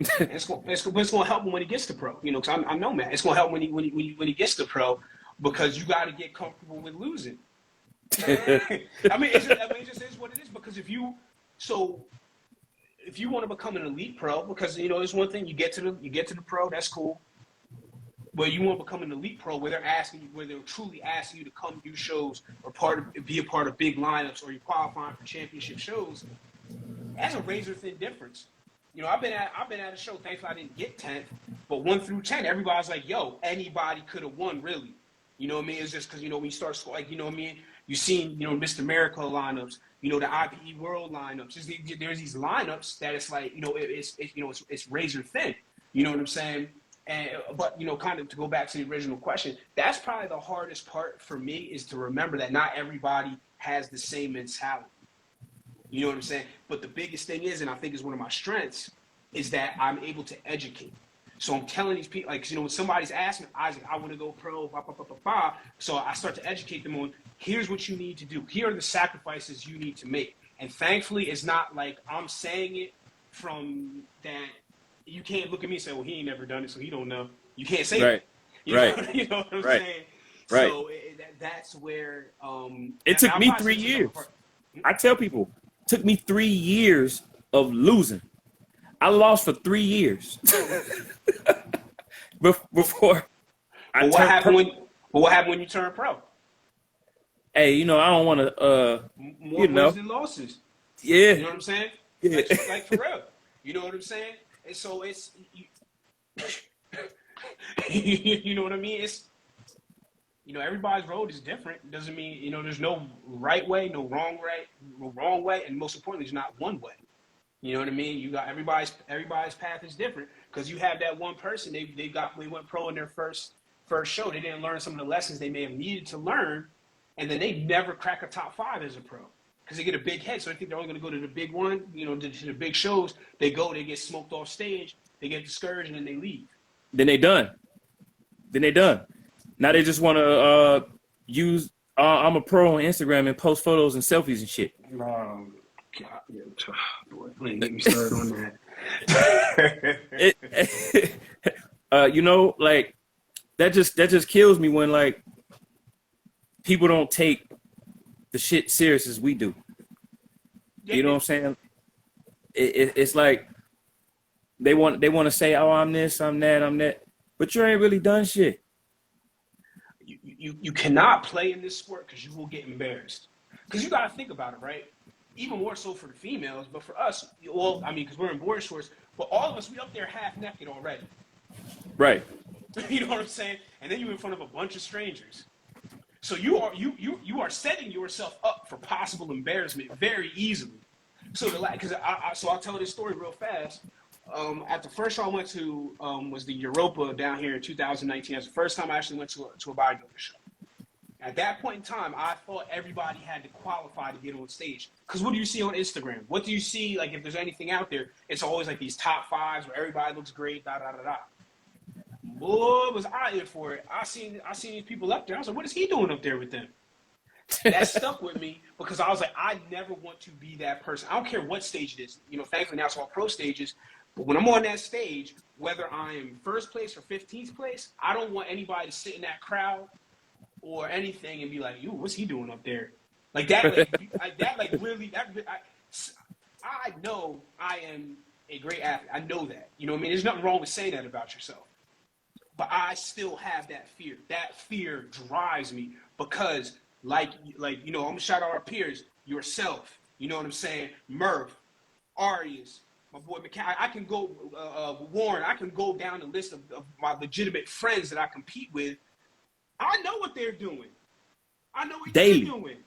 it's going to help him when he gets to pro. Because I know Matt. It's going to help when he gets to pro, because you got to get comfortable with losing. It just is what it is. Because if you want to become an elite pro, because there's one thing, you get to the pro, that's cool. But you want to become an elite pro where they're truly asking you to come do shows or be a part of big lineups, or you're qualifying for championship shows. That's a razor thin difference. I've been at a show. Thankfully, I didn't get 10th, but 1 through 10, everybody's like, "Yo, anybody could have won, really." You know what I mean? It's just because when you start scoring, you know what I mean. You've seen Mr. America lineups. The IPE World lineups. There's these lineups that it's like, it's razor thin. You know what I'm saying? But kind of to go back to the original question, that's probably the hardest part for me, is to remember that not everybody has the same mentality. You know what I'm saying? But the biggest thing is, and I think is one of my strengths, is that I'm able to educate. So I'm telling these people, like, when somebody's asking, Isaac, I want to go pro, blah, blah, blah, blah, blah. So I start to educate them on, here's what you need to do. Here are the sacrifices you need to make. And thankfully, it's not like I'm saying it from that. You can't look at me and say, well, he ain't never done it, so he don't know. You can't say that. You know what I'm saying? Right. So that's where it took me 3 years. I tell people, it took me 3 years of losing. I lost for 3 years before I turned pro. But what happened when you turned pro? Hey, I don't want to, More wins than losses. Yeah. You know what I'm saying? Yeah. Like for real. You know what I'm saying? And so it's, you know what I mean? It's, everybody's road is different. It doesn't mean, there's no right way, no wrong way, and most importantly, there's not one way. You know what I mean? You got everybody's path is different, because you have that one person, they went pro in their first show. They didn't learn some of the lessons they may have needed to learn, and then they never crack a top 5 as a pro, because they get a big head. So they think they're only going to go to the big one, to the big shows. They get smoked off stage, they get discouraged, and then they leave. Then they done. Now they just want to use I'm a pro on Instagram and post photos and selfies and shit. God, boy, get me started on that. Like, that just kills me when, like, people don't take the shit serious as we do. You know what I'm saying? It's like they want to say, oh, I'm this, I'm that, but you ain't really done shit. You cannot play in this sport because you will get embarrassed. Because you got to think about it, right? Even more so for the females, but for us, because we're in board shorts, but all of us, we up there half naked already. Right. You know what I'm saying? And then you're in front of a bunch of strangers. So you are setting yourself up for possible embarrassment very easily. So I'll tell this story real fast. At the first show I went to was the Europa down here in 2019. That's the first time I actually went to a bodybuilder show. At that point in time, I thought everybody had to qualify to get on stage. Because what do you see on Instagram? What do you see, like, if there's anything out there, it's always like these top fives where everybody looks great, da-da-da-da. Boy, was I in for it. I seen these people up there. I was like, what is he doing up there with them? That stuck with me because I was like, I never want to be that person. I don't care what stage it is. You know, thankfully now it's all pro stages. But when I'm on that stage, whether I'm first place or 15th place, I don't want anybody to sit in that crowd or anything and be like, "Yo, what's he doing up there?" Like that, I know I am a great athlete. I know that. You know what I mean? There's nothing wrong with saying that about yourself. But I still have that fear. That fear drives me because, like you know, I'm gonna shout out our peers, yourself. You know what I'm saying? Murph, Arias, my boy McCann. I can go, Warren. I can go down the list of my legitimate friends that I compete with. I know what they're doing. I know what they're doing.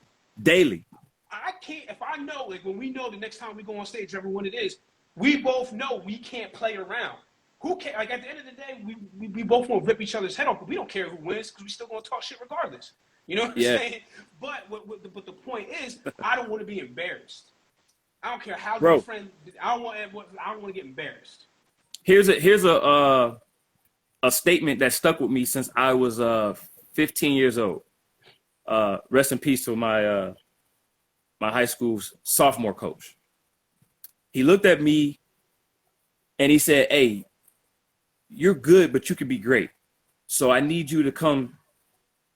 Daily. I can't, if I know, like when we know the next time we go on stage, everyone it is, we both know we can't play around. Who can, like at the end of the day, we both want to rip each other's head off, but we don't care who wins because we still going to talk shit regardless. You know what I'm saying? But the point is, I don't want to be embarrassed. I don't care how good friend, I don't want to get embarrassed. Here's a statement that stuck with me since I was 15 years old. Rest in peace to my my high school's sophomore coach. He looked at me and he said, "Hey, you're good, but you could be great. So I need you to come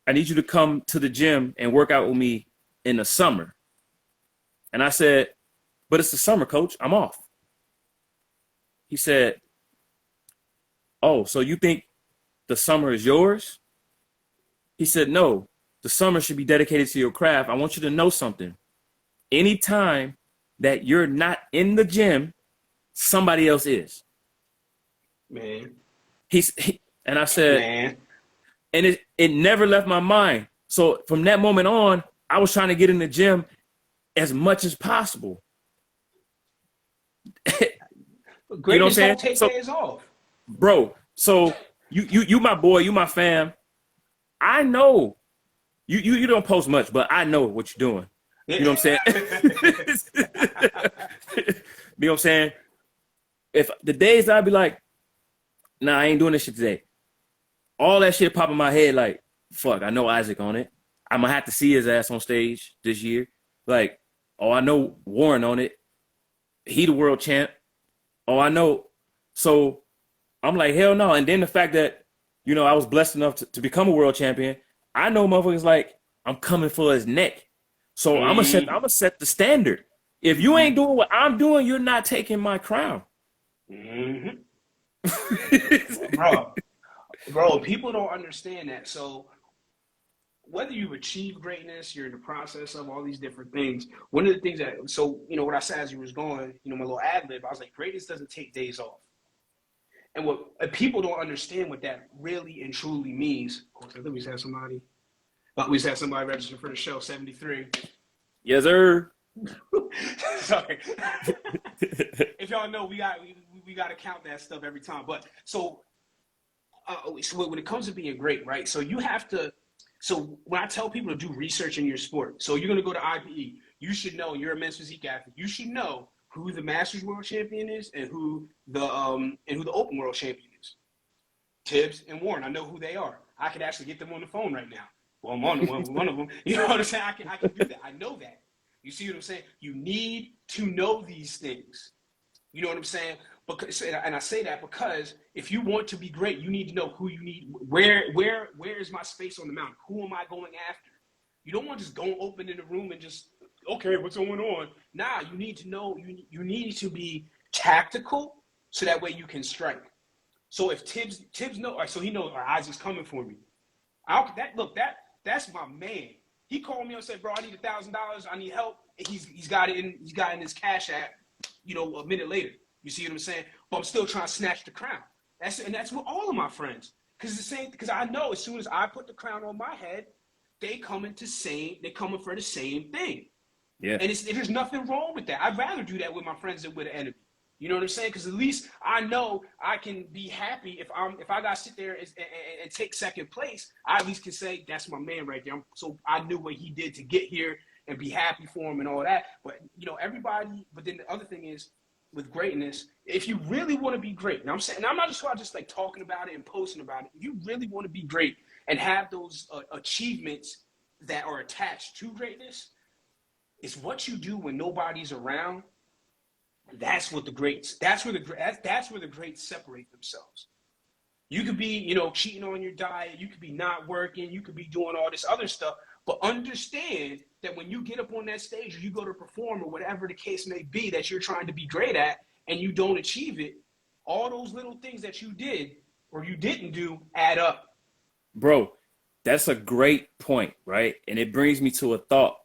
to the gym and work out with me in the summer." And I said, "But it's the summer, coach. I'm off." He said, "Oh, so you think the summer is yours?" He said, "No, the summer should be dedicated to your craft. I want you to know something. Anytime that you're not in the gym, somebody else is." Man. And I said, man. And it never left my mind. So from that moment on, I was trying to get in the gym as much as possible. You know what I'm saying? Take days off. Bro, so you my boy, you my fam. I know you don't post much, but I know what you're doing. You know what I'm saying? You know what I'm saying? If the days I'd be like, "Nah, I ain't doing this shit today," all that shit pop in my head like, fuck, I know Isaac on it. I'm gonna have to see his ass on stage this year. Like, oh, I know Warren on it. He the world champ. Oh, I know. So I'm like, hell no. And then the fact that, you know, I was blessed enough to become a world champion. I know motherfuckers like, I'm coming for his neck. So I'm gonna set the standard. If you ain't doing what I'm doing, you're not taking my crown. Mm-hmm. Bro, people don't understand that. So whether you achieve greatness, you're in the process of all these different things. One of the things that, so, you know, what I said as you was going, you know, my little ad lib, I was like, greatness doesn't take days off. And what people don't understand what that really and truly means. Oh, I think we just had somebody. We just had somebody register for the show, 73. Yes, sir. Sorry. If y'all know, we got to count that stuff every time. But so when it comes to being great, right? So you have to. So when I tell people to do research in your sport, so you're going to go to IPE, you should know, you're a men's physique athlete, you should know who the Masters World Champion is and who the Open World Champion is. Tibbs and Warren, I know who they are. I could actually get them on the phone right now. Well, I'm on one of them. You know what I'm saying? I can do that. I know that. You see what I'm saying? You need to know these things. You know what I'm saying? Because, and I say that because if you want to be great, you need to know who you need. Where is my space on the mountain? Who am I going after? You don't want to just go open in the room and just, okay, what's going on? Nah, you need to know. You need to be tactical so that way you can strike. So if Tibbs know, so he knows, Isaac's coming for me. That's my man. He called me and said, "Bro, I need $1,000. I need help." And he's got it in his Cash App, you know, a minute later. You see what I'm saying? But I'm still trying to snatch the crown. That's with all of my friends. Because I know as soon as I put the crown on my head, they coming for the same thing. Yeah. And there's nothing wrong with that. I'd rather do that with my friends than with an enemy. You know what I'm saying? Because at least I know I can be happy if I got to sit there and take second place. I at least can say that's my man right there. So I knew what he did to get here and be happy for him and all that. But you know, everybody. But then the other thing is, with greatness, if you really want to be great, and I'm saying, and I'm not just about just like talking about it and posting about it. If you really want to be great and have those achievements that are attached to greatness, it's what you do when nobody's around. That's what the greats. That's where the greats separate themselves. You could be, you know, cheating on your diet. You could be not working. You could be doing all this other stuff. But understand that when you get up on that stage or you go to perform or whatever the case may be that you're trying to be great at and you don't achieve it, all those little things that you did or you didn't do add up. Bro, that's a great point, right? And it brings me to a thought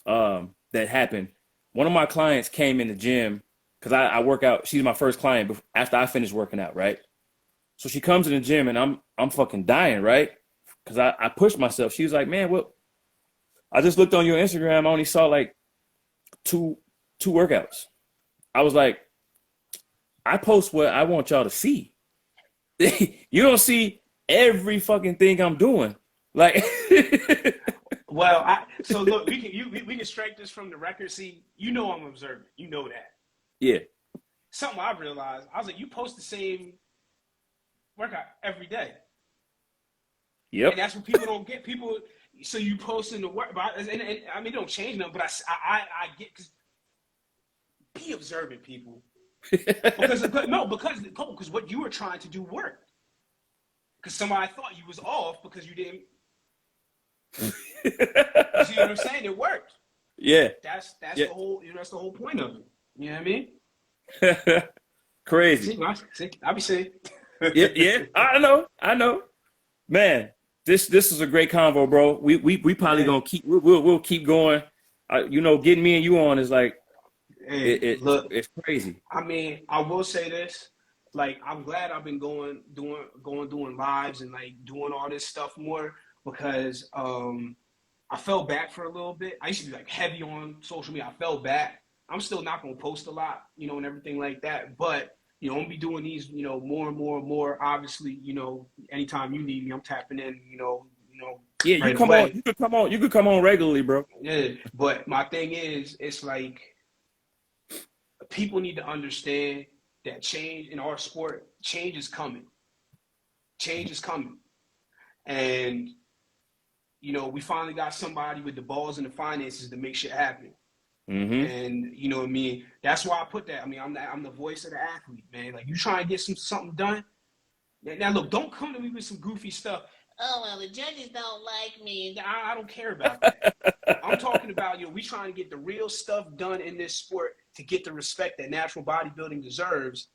that happened. One of my clients came in the gym because I work out. She's my first client after I finished working out, right? So she comes in the gym and I'm fucking dying, right? Because I pushed myself. She was like, man, what? I just looked on your Instagram. I only saw like two workouts. I was like, I post what I want y'all to see. You don't see every fucking thing I'm doing. Like, well, so look, we can strike this from the record. See, you know I'm observant. You know that. Yeah. Something I realized, I was like, you post the same workout every day. Yep. And that's what people don't get. People, so you post in the work, and I mean, it don't change them, but I get, because be observant, people. because what you were trying to do worked. Because somebody thought you was off because you didn't. You see what I'm saying? It worked. Yeah. That's the whole, that's the whole point of it. You know what I mean? Crazy. See, I be saying. yeah. I know. Man, this is a great convo, bro. We probably gonna keep we'll keep going. You know, getting me and you on is like, look, it's crazy. I mean, I will say this. Like, I'm glad I've been doing lives and like doing all this stuff more, because I fell back for a little bit. I used to be like heavy on social media. I fell back. I'm still not gonna post a lot, you know, and everything like that. But you know, I'm gonna be doing these, you know, more and more and more. Obviously, you know, anytime you need me, I'm tapping in. You know. Yeah, right you come away. on. You could come on regularly, bro. Yeah, but my thing is, it's like people need to understand that change in our sport, change is coming. Change is coming. And, you know, we finally got somebody with the balls and the finances to make shit happen. Mm-hmm. And, you know what I mean? That's why I put that. I mean, I'm the voice of the athlete, man. Like, you trying to get something done. Now, look, don't come to me with some goofy stuff. Oh, well, the judges don't like me. I don't care about that. I'm talking about, you know, we trying to get the real stuff done in this sport to get the respect that natural bodybuilding deserves.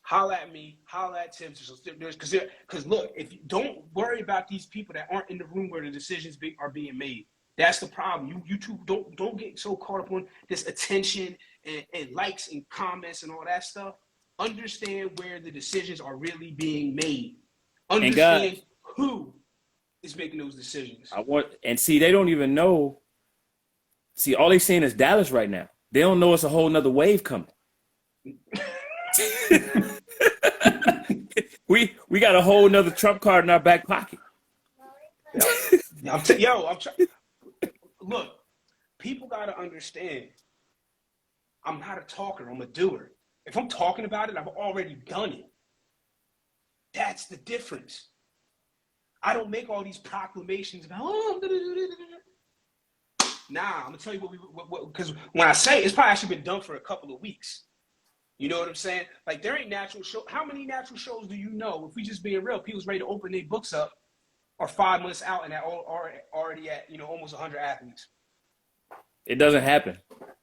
Holla at me, holla at Tibbs. Because look, if you don't worry about these people that aren't in the room where the decisions are being made. That's the problem. You two don't get so caught up on this attention and likes and comments and all that stuff. Understand where the decisions are really being made. Understand who is making those decisions. See, they don't even know. See, all they seeing is Dallas right now. They don't know it's a whole nother wave coming. we got a whole nother trump card in our back pocket. I'm trying. Look, people got to understand. I'm not a talker. I'm a doer. If I'm talking about it, I've already done it. That's the difference. I don't make all these proclamations about, I'm gonna do this. Nah, I'm gonna tell you what because when I say it's probably actually been done for a couple of weeks. You know what I'm saying? Like, there ain't natural show. How many natural shows do you know? If we just being real, people's ready to open their books up are 5 months out and are already at, you know, almost 100 athletes. It doesn't happen.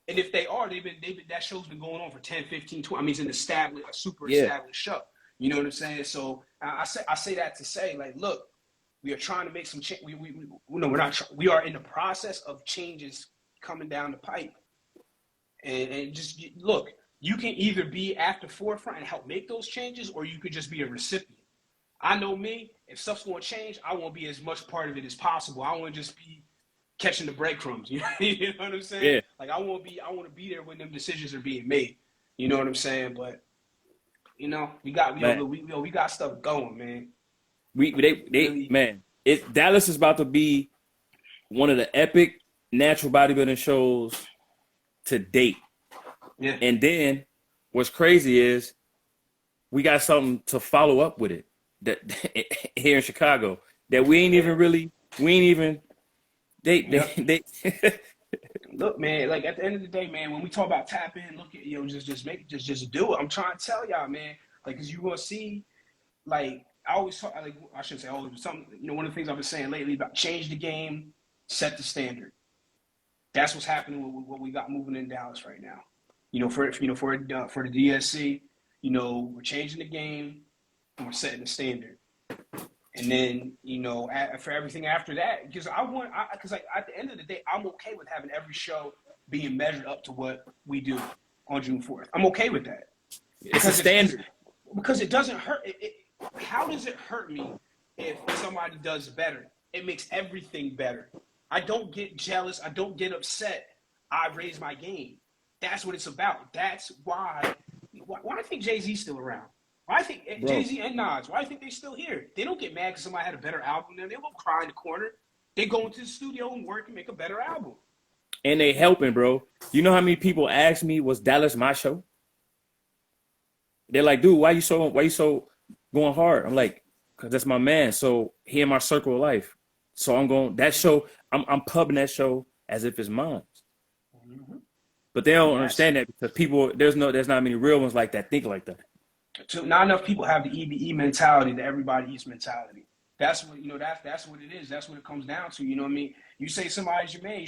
And if they are, they've been that show's been going on for 10, 15, 20. I mean, it's an established, a super established show. You know what I'm saying? So I say that to say, like, look, we are trying to make some change. We're not. We are in the process of changes coming down the pipe, and just look. You can either be at the forefront and help make those changes, or you could just be a recipient. I know me. If stuff's going to change, I want to be as much part of it as possible. I want to just be catching the breadcrumbs. You know what I'm saying? Yeah. Like, I want to be there when them decisions are being made. You know what I'm saying? But you know, we got we got stuff going, man. Man, Dallas is about to be one of the epic natural bodybuilding shows to date. Yeah. And then what's crazy is we got something to follow up with it that here in Chicago that we ain't even they Look, man, like at the end of the day, man, when we talk about tap in, look at, just do it. I'm trying to tell y'all, man, like, cause you gonna see, like, I always talk, like, I shouldn't say always, but something, one of the things I've been saying lately about change the game, set the standard. That's what's happening with what we got moving in Dallas right now. For the DSC, we're changing the game and we're setting the standard. And then, for everything after that, because at the end of the day, I'm okay with having every show being measured up to what we do on June 4th. I'm okay with that. It's a standard. Because it doesn't hurt. How does it hurt me if somebody does better? It makes everything better. I don't get jealous. I don't get upset. I raise my game. That's what it's about. That's why I think Jay-Z's still around. Why I think Jay-Z and Nas, why I think they're still here. They don't get mad because somebody had a better album than them. They won't cry in the corner. They go into the studio and work and make a better album. And they helping, bro. You know how many people ask me, was Dallas my show? They're like, dude, why you so going hard? I'm like, because that's my man. So he in my circle of life. So I'm going, that show, I'm pubbing that show as if it's mine. Mm-hmm. But they don't understand that because people, there's not many real ones like that, think like that. So not enough people have the EBE mentality, the everybody eats mentality. That's what that's what it is. That's what it comes down to. You know what I mean? You say somebody's your man, you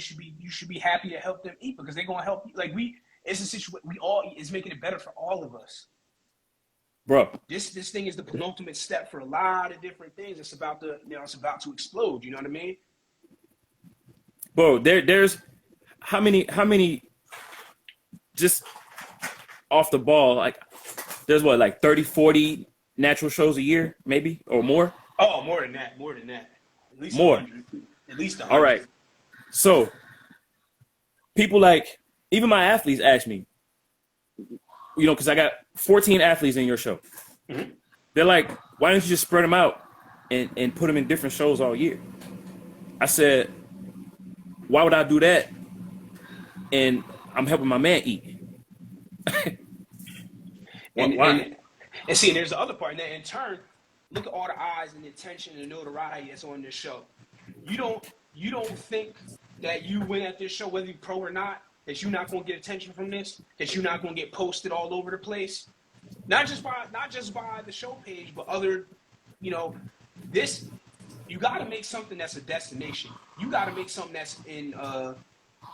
should be happy to help them eat because they're gonna help you. Like it's a situation we all eat. It's making it better for all of us. Bro. This thing is the penultimate step for a lot of different things. It's about to explode, you know what I mean? Bro, there's how many just off the ball, like there's what, like 30, 40 natural shows a year, maybe, or more? Oh, more than that. At least more. 100. At least 100. All right. So people like, even my athletes ask me, because I got 14 athletes in your show. Mm-hmm. They're like, why don't you just spread them out and put them in different shows all year? I said, why would I do that? And I'm helping my man eat. And see, there's the other part. And then in turn, look at all the eyes and the attention and the notoriety that's on this show. You don't think that you win at this show, whether you're pro or not, that you're not going to get attention from this, that you're not going to get posted all over the place. Not just by the show page, but other, this, you got to make something that's a destination. You got to make something that's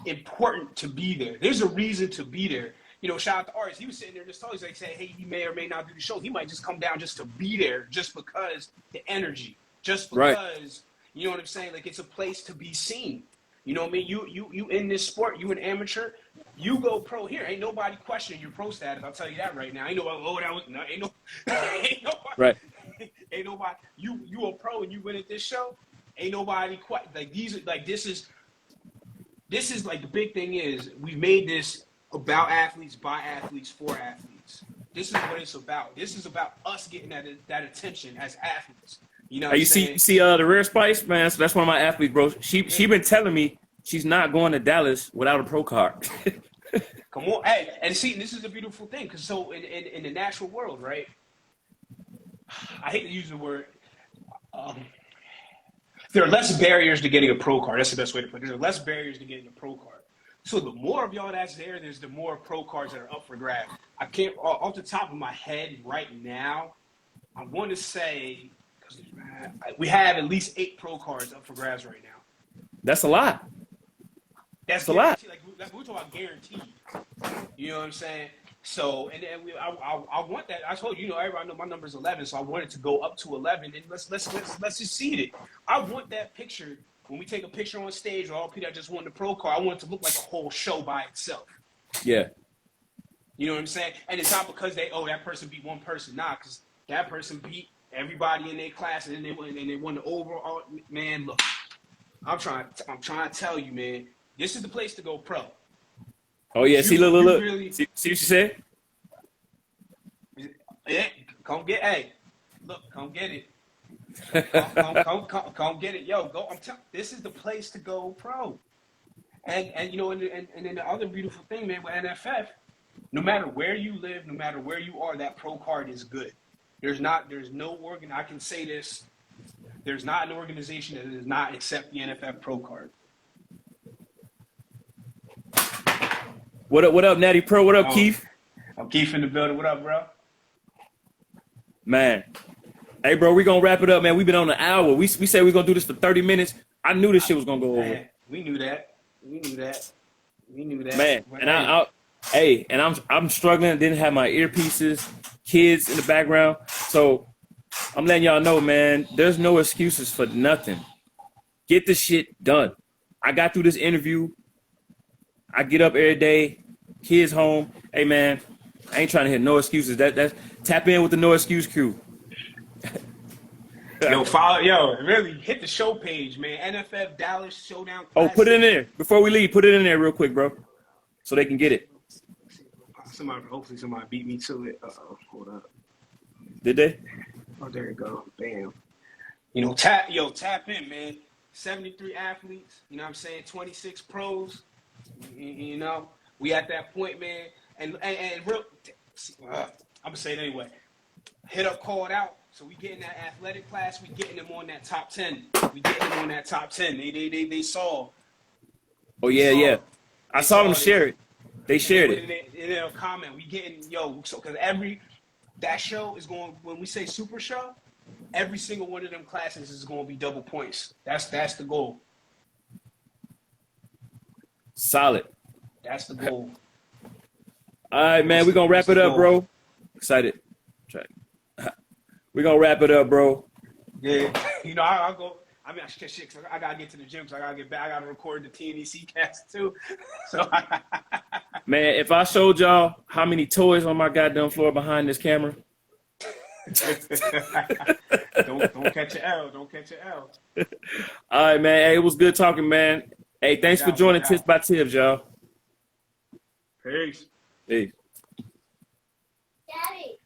important to be there. There's a reason to be there. Shout out to Aris. He was sitting there just talking. He's like, saying, hey, he may or may not do the show. He might just come down just to be there, just because the energy, just because, right. You know what I'm saying? Like, it's a place to be seen. You know what I mean? You in this sport, you an amateur, you go pro here. Ain't nobody questioning your pro status. I'll tell you that right now. Ain't nobody, ain't nobody. Right. Ain't nobody. You a pro and you win at this show. Ain't nobody this is like the big thing is we've made this about athletes, by athletes, for athletes. This is what it's about. This is about us getting that attention as athletes. You see the Rare Spice, man. So that's one of my athletes, bro. She been telling me she's not going to Dallas without a pro card. Come on, hey, and see, this is a beautiful thing because so in the natural world, right? I hate to use the word. There are less barriers to getting a pro card. That's the best way to put it. There are less barriers to getting a pro card. So the more of y'all that's there's the more pro cards that are up for grabs. I can't, off the top of my head right now, I want to say, we have at least 8 pro cards up for grabs right now. That's a lot. That's a lot. Like we're talking about guaranteed. You know what I'm saying? So, and then I want that. I told you, everybody know my number is 11, so I want it to go up to 11, and let's just seed it. I want that picture. When we take a picture on stage or all people that just won the pro card, I want it to look like a whole show by itself. Yeah. You know what I'm saying? And it's not because that person beat one person. Nah, because that person beat everybody in their class and they won the overall. Man, look, I'm trying to tell you, man, this is the place to go pro. Oh yeah, see, look. Really, see what she said? it. Come get, hey, look, come get it. Come get it. Yo, go. This is the place to go pro. And you know, and then the other beautiful thing, man, with NFF, no matter where you live, no matter where you are, that pro card is good. There's no organ. I can say this. There's not an organization that does not accept the NFF pro card. What up, Natty Pro? What up, Keith? I'm Keith in the building. What up, bro? Man. Hey, bro, we gonna wrap it up, man. We've been on an hour. We said we're gonna do this for 30 minutes. I knew this shit was gonna go over. Man, we knew that. Man, and I'm struggling. Didn't have my earpieces, kids in the background. So I'm letting y'all know, man, there's no excuses for nothing. Get the shit done. I got through this interview. I get up every day, kids home. Hey, man, I ain't trying to hear no excuses. That's tap in with the No Excuse crew. Really hit the show page, man. NFF Dallas Showdown Classic. Oh, put it in there. Before we leave, put it in there real quick, bro, so they can get it. Hopefully somebody beat me to it. Hold up. Did they? Oh, there you go. Bam. You know, tap in, man. 73 athletes, you know what I'm saying? 26 pros. You know, we at that point, man. And real, I'm gonna say it anyway. Hit up, called out. So we get in that athletic class. We getting them on that top 10. They saw. Oh yeah. I saw them share it. They shared it. In a comment, we getting so because that show is going, when we say super show, every single one of them classes is going to be double points. That's the goal. Solid. That's the goal. All right, man. We're going to wrap it up, bro. Excited. We're going to wrap it up, bro. Yeah. You know, I'll go. I mean, shit, cause I got to get to the gym, so I got to get back. I got to record the TNEC cast, too. So, man, if I showed y'all how many toys on my goddamn floor behind this camera. Don't catch your L. Don't catch your L. All right, man. Hey, it was good talking, man. Hey, thanks for joining Tips by Tibbs, y'all. Peace. Peace. Daddy.